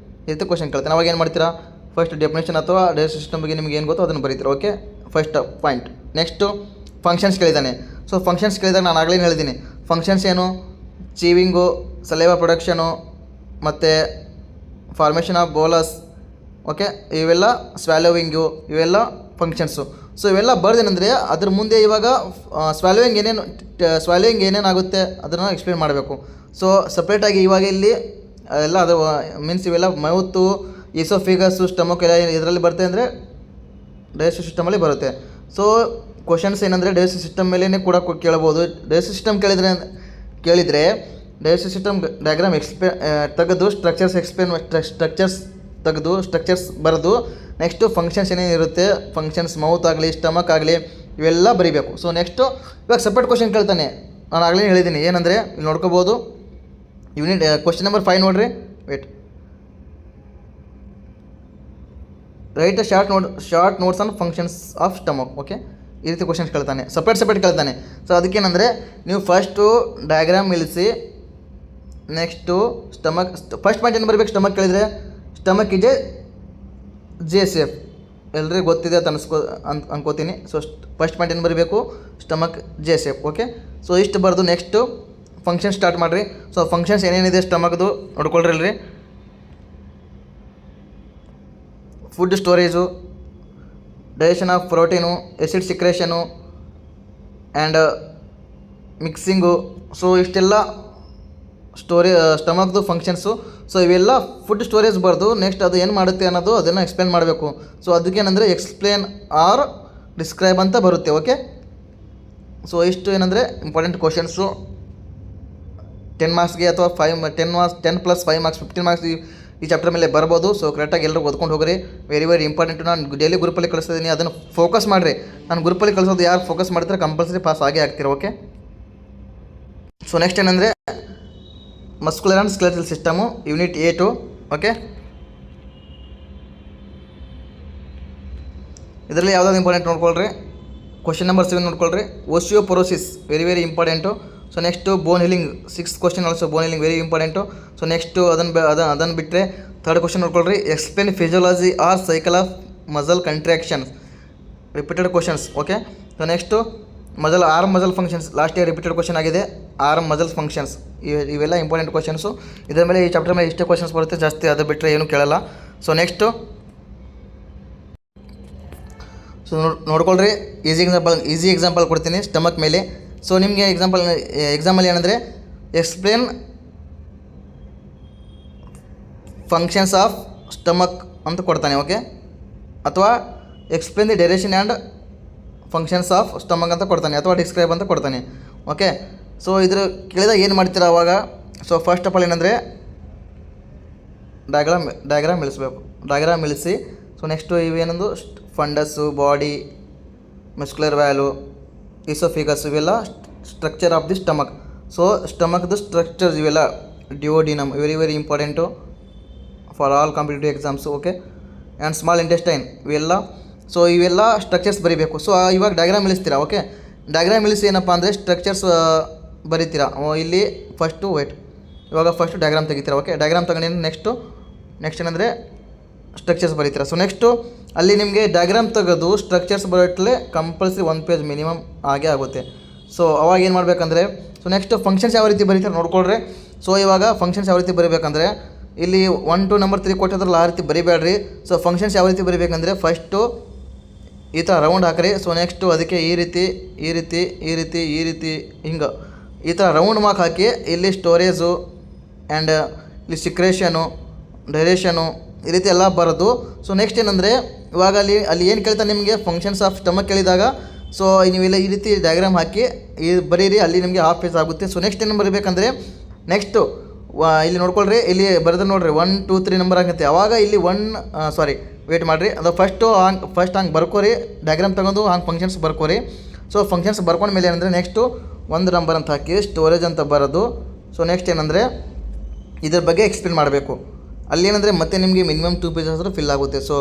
ಈ ರೀತಿ ಕ್ವಶನ್ ಕೇಳ್ತಾನೆ. ಅವಾಗ ಏನು ಮಾಡ್ತೀರಾ, ಫಸ್ಟ್ ಡೆಫಿನೇಷನ್ ಅಥವಾ ಡೈಜೆಸ್ಟಿವ್ ಸಿಸ್ಟಮ್ ಬಗ್ಗೆ ನಿಮಗೆ ಏನು ಗೊತ್ತೋ ಅದನ್ನು ಬರೀತೀರಾ. Okay. First point. Next functions ಕೇಳಿದ್ದಾನೆ. ಸೊ ಫಂಕ್ಷನ್ಸ್ ಕೇಳಿದಾಗ ನಾನು ಆಗಲೇ ಹೇಳಿದ್ದೀನಿ, ಫಂಕ್ಷನ್ಸ್ ಏನು, ಚೀವಿಂಗು, ಸಲೇವಾ ಪ್ರೊಡಕ್ಷನು, ಮತ್ತು ಫಾರ್ಮೇಷನ್ ಆಫ್ ಬೋಲಸ್. ಓಕೆ. ಇವೆಲ್ಲ ಸ್ವ್ಯಾಲೋವಿಂಗು, ಇವೆಲ್ಲ ಫಂಕ್ಷನ್ಸು. ಸೊ ಇವೆಲ್ಲ ಬರ್ದೇನೆಂದರೆ ಅದ್ರ ಮುಂದೆ ಇವಾಗ ಸ್ವ್ಯಾಲೋವಿಂಗ್ ಏನೇನಾಗುತ್ತೆ ಅದನ್ನು ಎಕ್ಸ್ಪ್ಲೇನ್ ಮಾಡಬೇಕು. ಸೊ ಸಪ್ರೇಟಾಗಿ ಇವಾಗ ಇಲ್ಲಿ ಎಲ್ಲ ಅದು ಮೀನ್ಸ್ ಇವೆಲ್ಲ ಮೌತು, ಈಸೋಫಿಗಸ್ಸು, ಸ್ಟಮಕ್ ಎಲ್ಲ ಇದರಲ್ಲಿ ಬರುತ್ತೆ ಅಂದರೆ ಡೈಜೆಸ್ಟಿವ್ ಸಿಸ್ಟಮಲ್ಲಿ ಬರುತ್ತೆ. ಸೊ ಕ್ವಶನ್ಸ್ ಏನಂದರೆ ಡೈಜೆಸ್ಟಿವ್ ಸಿಸ್ಟಮ್ ಮೇಲೇ ಕೂಡ ಕೇಳ್ಬೋದು. ಡೈಜೆಸ್ಟಿವ್ ಸಿಸ್ಟಮ್ ಕೇಳಿದರೆ ಡೈಜೆಸ್ಟಿವ್ ಸಿಸ್ಟಮ್ ಡಯಾಗ್ರಾಮ್ ತೆಗೆದು ಸ್ಟ್ರಕ್ಚರ್ಸ್ ಬರೆದು ನೆಕ್ಸ್ಟು ಫಂಕ್ಷನ್ಸ್ ಏನೇನು ಇರುತ್ತೆ, ಫಂಕ್ಷನ್ಸ್ ಮೌತ್ ಆಗಲಿ ಸ್ಟಮಕ್ ಆಗಲಿ ಇವೆಲ್ಲ ಬರೀಬೇಕು. ಸೊ ನೆಕ್ಸ್ಟು ಇವಾಗ ಸಪ್ರೇಟ್ ಕ್ವಶನ್ ಕೇಳ್ತಾನೆ. ನಾನು ಆಗಲೇ ಹೇಳಿದ್ದೀನಿ ಏನಂದರೆ ಇಲ್ಲಿ ನೋಡ್ಕೋಬೋದು. ಯೂನಿಟ್ ಕ್ವಶನ್ ನಂಬರ್ 5 ನೋಡಿರಿ. Wait. Write short notes on functions of stomach. Okay. ಈ ರೀತಿ ಕ್ವಶನ್ಸ್ ಕೇಳ್ತಾನೆ, ಸಪ್ರೇಟ್ ಕೇಳ್ತಾನೆ. ಸೊ ಅದಕ್ಕೇನಂದರೆ ನೀವು ಫಸ್ಟು ಡಯಾಗ್ರಾಮ್ ಇಳಿಸಿ, ನೆಕ್ಸ್ಟು ಸ್ಟಮಕ್, ಫಸ್ಟ್ ಪಾಯಿಂಟ್ ಏನು ಬರಬೇಕು, ಸ್ಟಮಕ್ ಕೇಳಿದರೆ ಸ್ಟಮಕ್ ಇದೆ JSF, ಎಲ್ರಿಗೂ ಗೊತ್ತಿದೆ ಅಂತ ಅನ್ಕೋತೀನಿ. ಸೊ ಫಸ್ಟ್ ಪಾಯಿಂಟ್ ಏನು ಬರಬೇಕು, ಸ್ಟಮಕ್ JSF. ಓಕೆ. ಸೊ ಇಷ್ಟು ಬರೆದು ನೆಕ್ಸ್ಟು ಫಂಕ್ಷನ್ ಸ್ಟಾರ್ಟ್ ಮಾಡಿರಿ. ಸೊ ಫಂಕ್ಷನ್ಸ್ ಏನೇನಿದೆ ಸ್ಟಮಕ್ದು ನೋಡ್ಕೊಳ್ರಿ ಅಲ್ರಿ. Food storage, digestion of protein, acid secretion and mixing. So ಇಷ್ಟೆಲ್ಲ ಸ್ಟಮಕ್ದು ಫಂಕ್ಷನ್ಸು. ಸೊ ಇವೆಲ್ಲ ಫುಡ್ ಸ್ಟೋರೇಜ್ ಬರೆದು ನೆಕ್ಸ್ಟ್ ಅದು ಏನು ಮಾಡುತ್ತೆ ಅನ್ನೋದು ಅದನ್ನು ಎಕ್ಸ್ಪ್ಲೇನ್ ಮಾಡಬೇಕು. ಸೊ ಅದಕ್ಕೇನೆಂದರೆ ಎಕ್ಸ್ಪ್ಲೇನ್ ಆರ್ ಡಿಸ್ಕ್ರೈಬ್ ಅಂತ ಬರುತ್ತೆ. ಓಕೆ. ಸೊ ಇಷ್ಟು ಏನಂದರೆ ಇಂಪಾರ್ಟೆಂಟ್ ಕ್ವಶನ್ಸು 10 ಮಾರ್ಕ್ಸ್ಗೆ ಅಥವಾ 10 + 5 ಮಾರ್ಕ್ಸ್ 15 ಮಾರ್ಕ್ಸ್ ಈ ಚಾಪ್ಟರ್ ಮೇಲೆ ಬರ್ಬೋದು. ಸೊ ಕರೆಕ್ಟಾಗಿ ಎಲ್ಲರೂ ಓದ್ಕೊಂಡು ಹೋಗ್ರಿ. Very important. ನಾನು ಡೈಲಿ ಗ್ರೂಪಲ್ಲಿ ಕಳಿಸ್ತಿದ್ದೀನಿ, ಅದನ್ನು ಫೋಕಸ್ ಮಾಡಿರಿ. ನಾನು ಗ್ರೂಪಲ್ಲಿ ಕಳಿಸೋದು ಯಾರು ಫೋಕಸ್ ಮಾಡ್ತಾರೆ ಕಂಪಲ್ಸರಿ ಪಾಸ್ ಆಗೇ ಆಗ್ತೀರ. ಓಕೆ. ಸೊ ನೆಕ್ಸ್ಟ್ ಏನಂದರೆ muscular and skeletal system, unit 8. Okay. ಇದರಲ್ಲಿ ಯಾವುದಾದ್ರು ಇಂಪಾರ್ಟೆಂಟ್ ನೋಡ್ಕೊಳ್ರಿ. ಕ್ವಶನ್ ನಂಬರ್ 7 ನೋಡ್ಕೊಳ್ರಿ. Osteoporosis very important. So next bone healing 6th question also bone healing very important. So next ಅದನ್ನು ಬಿಟ್ಟರೆ 3rd ಕ್ವಶನ್ ನೋಡ್ಕೊಳ್ರಿ. Explain physiology or cycle of muscle contractions, repeated questions. Okay. So next arm muscle functions, last year repeated question ಆಗಿದೆ. Arm muscle functions ಇವೆಲ್ಲ important questions. ಇದರ ಮೇಲೆ ಈ chapter ಮೇಲೆ ಇಷ್ಟೇ ಕ್ವಶನ್ಸ್ ಬರುತ್ತೆ, ಜಾಸ್ತಿ ಅದು ಬಿಟ್ಟರೆ ಏನೂ ಕೇಳಲ್ಲ. ಸೊ ಸೊ ನೋಡ್ಕೊಳ್ರಿ, ಈಸಿ ಎಕ್ಸಾಂಪಲ್ ಕೊಡ್ತೀನಿ ಸ್ಟಮಕ್ ಮೇಲೆ. ಸೊ ನಿಮಗೆ ಎಕ್ಸಾಮಲ್ಲಿ ಏನಂದರೆ ಎಕ್ಸ್ಪ್ಲೇನ್ ಫಂಕ್ಷನ್ಸ್ ಆಫ್ ಸ್ಟಮಕ್ ಅಂತ ಕೊಡ್ತಾನೆ, ಓಕೆ, ಅಥವಾ explain the direction and functions of stomach ಅಂತ ಕೊಡ್ತಾನೆ, ಅಥವಾ ಡಿಸ್ಕ್ರೈಬ್ ಅಂತ ಕೊಡ್ತಾನೆ, ಓಕೆ. ಸೊ ಇದ್ರ ಕೇಳಿದಾಗ ಏನು ಮಾಡ್ತೀರಾ ಅವಾಗ? ಸೊ ಫಸ್ಟ್ ಆಫ್ ಆಲ್ ಏನಂದರೆ ಡಯಾಗ್ರಾಮ್ ಇಳಿಸ್ಬೇಕು. ಡಯಾಗ್ರಾಮ್ ಇಳಿಸಿ ಸೊ ನೆಕ್ಸ್ಟು ಇವೇನೊಂದು fundus, body, muscular wall, oesophagus, ಇವೆಲ್ಲ structure of the stomach. So ಸ್ಟಮಕ್ದು ಸ್ಟ್ರಕ್ಚರ್ಸ್ ಇವೆಲ್ಲ duodenum very very important for all competitive exams, okay. And small intestine ಇವೆಲ್ಲ. So ಇವೆಲ್ಲ structures ಬರೀಬೇಕು. ಸೊ ಇವಾಗ ಡಯಾಗ್ರಾಮ್ ಇಳಿಸ್ತೀರಾ, ಓಕೆ. ಡಯಾಗ್ರಾಮ್ ಇಳಿಸಿ ಏನಪ್ಪ ಅಂದರೆ ಸ್ಟ್ರಕ್ಚರ್ಸ್ ಬರೀತೀರಾ. ಇಲ್ಲಿ ಫಸ್ಟು ಇವಾಗ ಫಸ್ಟು ಡಯಾಗ್ರಾಮ್ ತೆಗಿತೀರಾ, ಓಕೆ. ಡಯಾಗ್ರಾಮ್ ತಗೊಂಡು ನೆಕ್ಸ್ಟ್ ಏನಂದರೆ ಸ್ಟ್ರಕ್ಚರ್ಸ್ ಬರೀತೀರಾ. ಸೊ ನೆಕ್ಸ್ಟು ಅಲ್ಲಿ ನಿಮಗೆ ಡಯಾಗ್ರಾಮ್ ತೆಗೆದು ಸ್ಟ್ರಕ್ಚರ್ಸ್ ಬರೋಟ್ಲೆ ಕಂಪಲ್ಸರಿ 1 ಪೇಜ್ ಮಿನಿಮಮ್ ಆಗೇ ಆಗುತ್ತೆ. ಸೊ ಅವಾಗ ಏನು ಮಾಡಬೇಕಂದ್ರೆ ಸೊ ನೆಕ್ಸ್ಟ್ ಫಂಕ್ಷನ್ಸ್ ಯಾವ ರೀತಿ ಬರೀತಾರೆ ನೋಡ್ಕೊಳ್ರಿ. ಸೊ ಇವಾಗ ಫಂಕ್ಷನ್ಸ್ ಯಾವ ರೀತಿ ಬರೀಬೇಕಂದ್ರೆ ಇಲ್ಲಿ 1 to ನಂಬರ್ 3 ಕೊಟ್ಟಿದ್ರಲ್ಲ ಆ ರೀತಿ ಬರೀಬೇಡ್ರಿ. ಸೊ ಫಂಕ್ಷನ್ಸ್ ಯಾವ ರೀತಿ ಬರೀಬೇಕಂದ್ರೆ ಫಸ್ಟು ಈ ಥರ ರೌಂಡ್ ಹಾಕ್ರಿ. ಸೊ ನೆಕ್ಸ್ಟು ಅದಕ್ಕೆ ಈ ರೀತಿ ಹಿಂಗೆ ಈ ಥರ ರೌಂಡ್ ಮಾರ್ಕ್ ಹಾಕಿ ಇಲ್ಲಿ ಸ್ಟೋರೇಜು ಆ್ಯಂಡ್ ಇಲ್ಲಿ ಸಿಕ್ರೇಷನು, ಡೈರೇಷನು ಈ ರೀತಿ ಎಲ್ಲ ಬರೋದು. ಸೊ ನೆಕ್ಸ್ಟ್ ಏನಂದರೆ ಇವಾಗ ಅಲ್ಲಿ ಏನು ಕೇಳ್ತಾರೆ ನಿಮಗೆ ಫಂಕ್ಷನ್ಸ್ ಆಫ್ ಸ್ಟಮಕ್ ಕೇಳಿದಾಗ ಸೊ ನೀವೆಲ್ಲ ಈ ರೀತಿ ಡಯಾಗ್ರಾಮ್ ಹಾಕಿ ಬರೀರಿ, ಅಲ್ಲಿ ನಿಮಗೆ ಹಾಫ್ ಪೇಜ್ ಆಗುತ್ತೆ. ಸೊ ನೆಕ್ಸ್ಟ್ ಏನು ಬರೀಬೇಕಂದ್ರೆ ನೆಕ್ಸ್ಟು ಇಲ್ಲಿ ನೋಡ್ಕೊಳ್ರಿ, ಇಲ್ಲಿ ಬರೆದ್ರೆ ನೋಡಿರಿ 1 2 3 ನಂಬರ್ ಆಗುತ್ತೆ. ಆವಾಗ ಇಲ್ಲಿ ವೇಟ್ ಮಾಡಿರಿ, ಅದು ಫಸ್ಟ್ ಹಂಗೆ ಬರ್ಕೋರಿ, ಡಯಾಗ್ರಾಮ್ ತಗೊಂಡು ಹಂಗೆ ಫಂಕ್ಷನ್ಸ್ ಬರ್ಕೋರಿ. ಸೊ ಫಂಕ್ಷನ್ಸ್ ಬರ್ಕೊಂಡ ಮೇಲೆ ಏನಂದರೆ ನೆಕ್ಸ್ಟು 1 ನಂಬರ್ ಅಂತ ಹಾಕಿ ಸ್ಟೋರೇಜ್ ಅಂತ ಬರೋದು. ಸೊ ನೆಕ್ಸ್ಟ್ ಏನಂದರೆ ಇದ್ರ ಬಗ್ಗೆ ಎಕ್ಸ್ಪ್ಲೇನ್ ಮಾಡಬೇಕು. ಅಲ್ಲೇನಂದರೆ ಮತ್ತೆ ನಿಮಗೆ ಮಿನಿಮಮ್ 2 ಪೇಜಸ್ ಆದರೂ ಫಿಲ್ ಆಗುತ್ತೆ. ಸೊ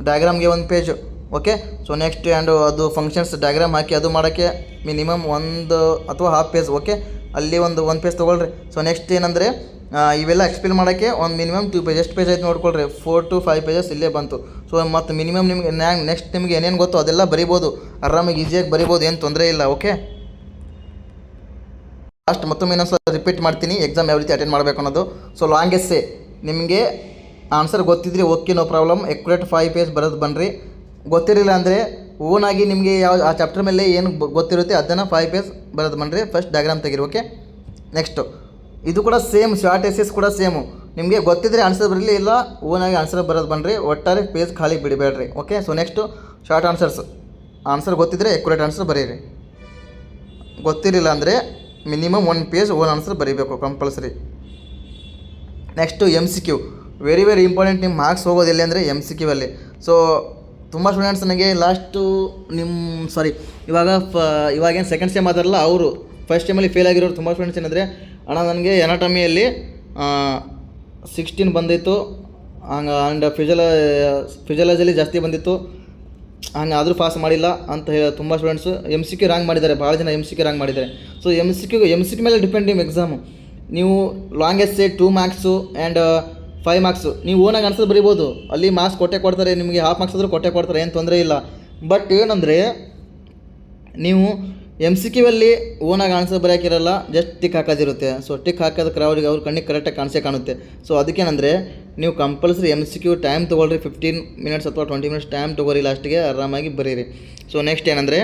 ಡಯಾಗ್ರಾಮ್ಗೆ 1 page, okay. So next and ಅದು ಫಂಕ್ಷನ್ಸ್ ಡಯಾಗ್ರಾಮ್ ಹಾಕಿ ಅದು ಮಾಡೋಕ್ಕೆ ಮಿನಿಮಮ್ 1 ಅಥವಾ ಹಾಫ್ ಪೇಜ್, ಓಕೆ. ಅಲ್ಲಿ 1 ಪೇಜ್ ತೊಗೊಳ್ರಿ. ಸೊ ನೆಕ್ಸ್ಟ್ ಏನಂದರೆ ಇವೆಲ್ಲ ಎಕ್ಸ್ಪ್ಲೇನ್ ಮಾಡೋಕ್ಕೆ ಒಂದು ಮಿನಿಮಮ್ 2 ಪೇಜ್. ಎಷ್ಟು ಪೇಜ್ ಆಯ್ತು ನೋಡ್ಕೊಳ್ರಿ, 4 to 5 ಪೇಜಸ್ ಇಲ್ಲೇ ಬಂತು. ಸೊ ಮತ್ತು ಮಿನಿಮಮ್ ನಿಮಗೆ ನೆಕ್ಸ್ಟ್ ನಿಮಗೆ ಏನೇನು ಗೊತ್ತು ಅದೆಲ್ಲ ಬರಿಬೋದು, ಆರಾಮಾಗಿ ಈಸಿಯಾಗಿ ಬರಿಬೋದು, ಏನು ತೊಂದರೆ ಇಲ್ಲ, ಓಕೆ. ಲಾಸ್ಟ್ ಮತ್ತೊಮ್ಮೆ ಇನ್ನೊಂದು ರಿಪೀಟ್ ಮಾಡ್ತೀನಿ ಎಕ್ಸಾಮ್ ಯಾವ ರೀತಿ ಅಟೆಂಡ್ ಮಾಡಬೇಕು ಅನ್ನೋದು. ಸೊ ಲಾಂಗ್ ಎಸ್ಸೆ ನಿಮಗೆ ಆನ್ಸರ್ ಗೊತ್ತಿದ್ರಿ okay, no problem. Accurate 5 page ಬರೋದು ಬನ್ನಿರಿ. ಗೊತ್ತಿರಲಿಲ್ಲ ಅಂದರೆ ಓನಾಗಿ ನಿಮಗೆ ಯಾವ ಆ ಚಾಪ್ಟರ್ ಮೇಲೆ ಏನು ಗೊತ್ತಿರುತ್ತೆ ಅದನ್ನು 5 ಪೇಜ್ ಬರೋದು ಬನ್ನಿರಿ. ಫಸ್ಟ್ ಡಯಾಗ್ರಾಮ್ ತೆಗೀರಿ, ಓಕೆ. ನೆಕ್ಸ್ಟು ಇದು ಕೂಡ ಸೇಮ್, ಶಾರ್ಟ್ ಎಸ್ಸೆಸ್ ಕೂಡ ಸೇಮು. ನಿಮಗೆ ಗೊತ್ತಿದ್ದರೆ ಆನ್ಸರ್ ಬರಲಿ, ಇಲ್ಲ ಓನಾಗಿ ಆನ್ಸರ್ ಬರೋದು ಬನ್ನಿರಿ. ಒಟ್ಟಾರೆ ಪೇಜ್ ಖಾಲಿ ಬಿಡಬೇಡ್ರಿ, okay. So next short answer ಗೊತ್ತಿದ್ದರೆ ಎಕ್ಯುರೇಟ್ ಆನ್ಸರ್ ಬರೀರಿ. ಗೊತ್ತಿರಲಿಲ್ಲ ಅಂದರೆ ಮಿನಿಮಮ್ 1 ಪೇಜ್ ಓನ್ ಆನ್ಸರ್ ಬರೀಬೇಕು compulsory. Next MCQ very very important. ನಿಮ್ಮ ಮಾರ್ಕ್ಸ್ ಹೋಗೋದಿಲ್ಲ ಅಂದರೆ MCQ ಅಲ್ಲಿ. ಸೊ ತುಂಬ ಸ್ಟೂಡೆಂಟ್ಸ್ ನನಗೆ ಇವಾಗೇನು ಸೆಕೆಂಡ್ ಸೆಮ್ ಆದಾರಲ್ಲ ಅವರು ಫಸ್ಟ್ ಸೆಮಲ್ಲಿ ಫೇಲ್ ಆಗಿರೋರು ತುಂಬ ಸ್ಟೂಡೆಂಟ್ಸ್ ಏನಂದರೆ ಅಣ್ಣ ನನಗೆ ಎನಾಟಮಿಯಲ್ಲಿ 16 ಬಂದಿತ್ತು ಹಂಗೆ, ಆ್ಯಂಡ್ ಫಿಸಿಯಾಲಜಿಯಲ್ಲಿ ಜಾಸ್ತಿ ಬಂದಿತ್ತು, ಹಂಗೆ ಆದರೂ ಪಾಸ್ ಮಾಡಿಲ್ಲ ಅಂತ ತುಂಬ ಸ್ಟೂಡೆಂಟ್ಸು MCQ ರ್ಯಾಂಕ್ ಮಾಡಿದ್ದಾರೆ. ಭಾಳ ಜನ MCQ ರ್ಯಾಂಕ್ ಮಾಡಿದ್ದಾರೆ. ಸೊ MCQ ಮೇಲೆ ಡಿಪೆಂಡ್ ನಿಮ್ಮ ಎಕ್ಸಾಮು. ನೀವು long essay 2 marks and 5 marks ನೀವು ಓನಾಗಿ ಆನ್ಸರ್ ಬರೀಬೋದು. ಅಲ್ಲಿ ಮಾರ್ಕ್ಸ್ ಕೊಡ್ತಾರೆ, ನಿಮಗೆ ಹಾಫ್ ಮಾರ್ಕ್ಸ್ ಆದರೂ ಕೊಡ್ತಾರೆ, ಏನು ತೊಂದರೆ ಇಲ್ಲ. ಬಟ್ ಏನಂದರೆ ನೀವು MCQ ಅಲ್ಲಿ ಓನಾಗಿ ಆನ್ಸರ್ ಬರೋಕ್ಕಿರಲ್ಲ, ಜಸ್ಟ್ ಟಿಕ್ ಹಾಕೋದಿರುತ್ತೆ. ಸೊ ಟಿಕ್ ಹಾಕೋದಕ್ಕೆ ಅವ್ರ ಕಣ್ಣಿಗೆ ಕರೆಕ್ಟಾಗಿ ಕಾಣಿಸೇ. ಸೊ ಅದಕ್ಕೇನಂದರೆ ನೀವು ಕಂಪಲ್ಸರಿ MCQ ಟೈಮ್ ತೊಗೊಳ್ರಿ, 15 ಮಿನಿಟ್ಸ್ ಅಥವಾ 20 ಮಿನಿಟ್ಸ್ ಟೈಮ್ ತೊಗೊಳ್ರಿ, ಲಾಸ್ಟಿಗೆ ಆರಾಮಾಗಿ ಬರೀರಿ. ಸೊ ನೆಕ್ಸ್ಟ್ ಏನಂದರೆ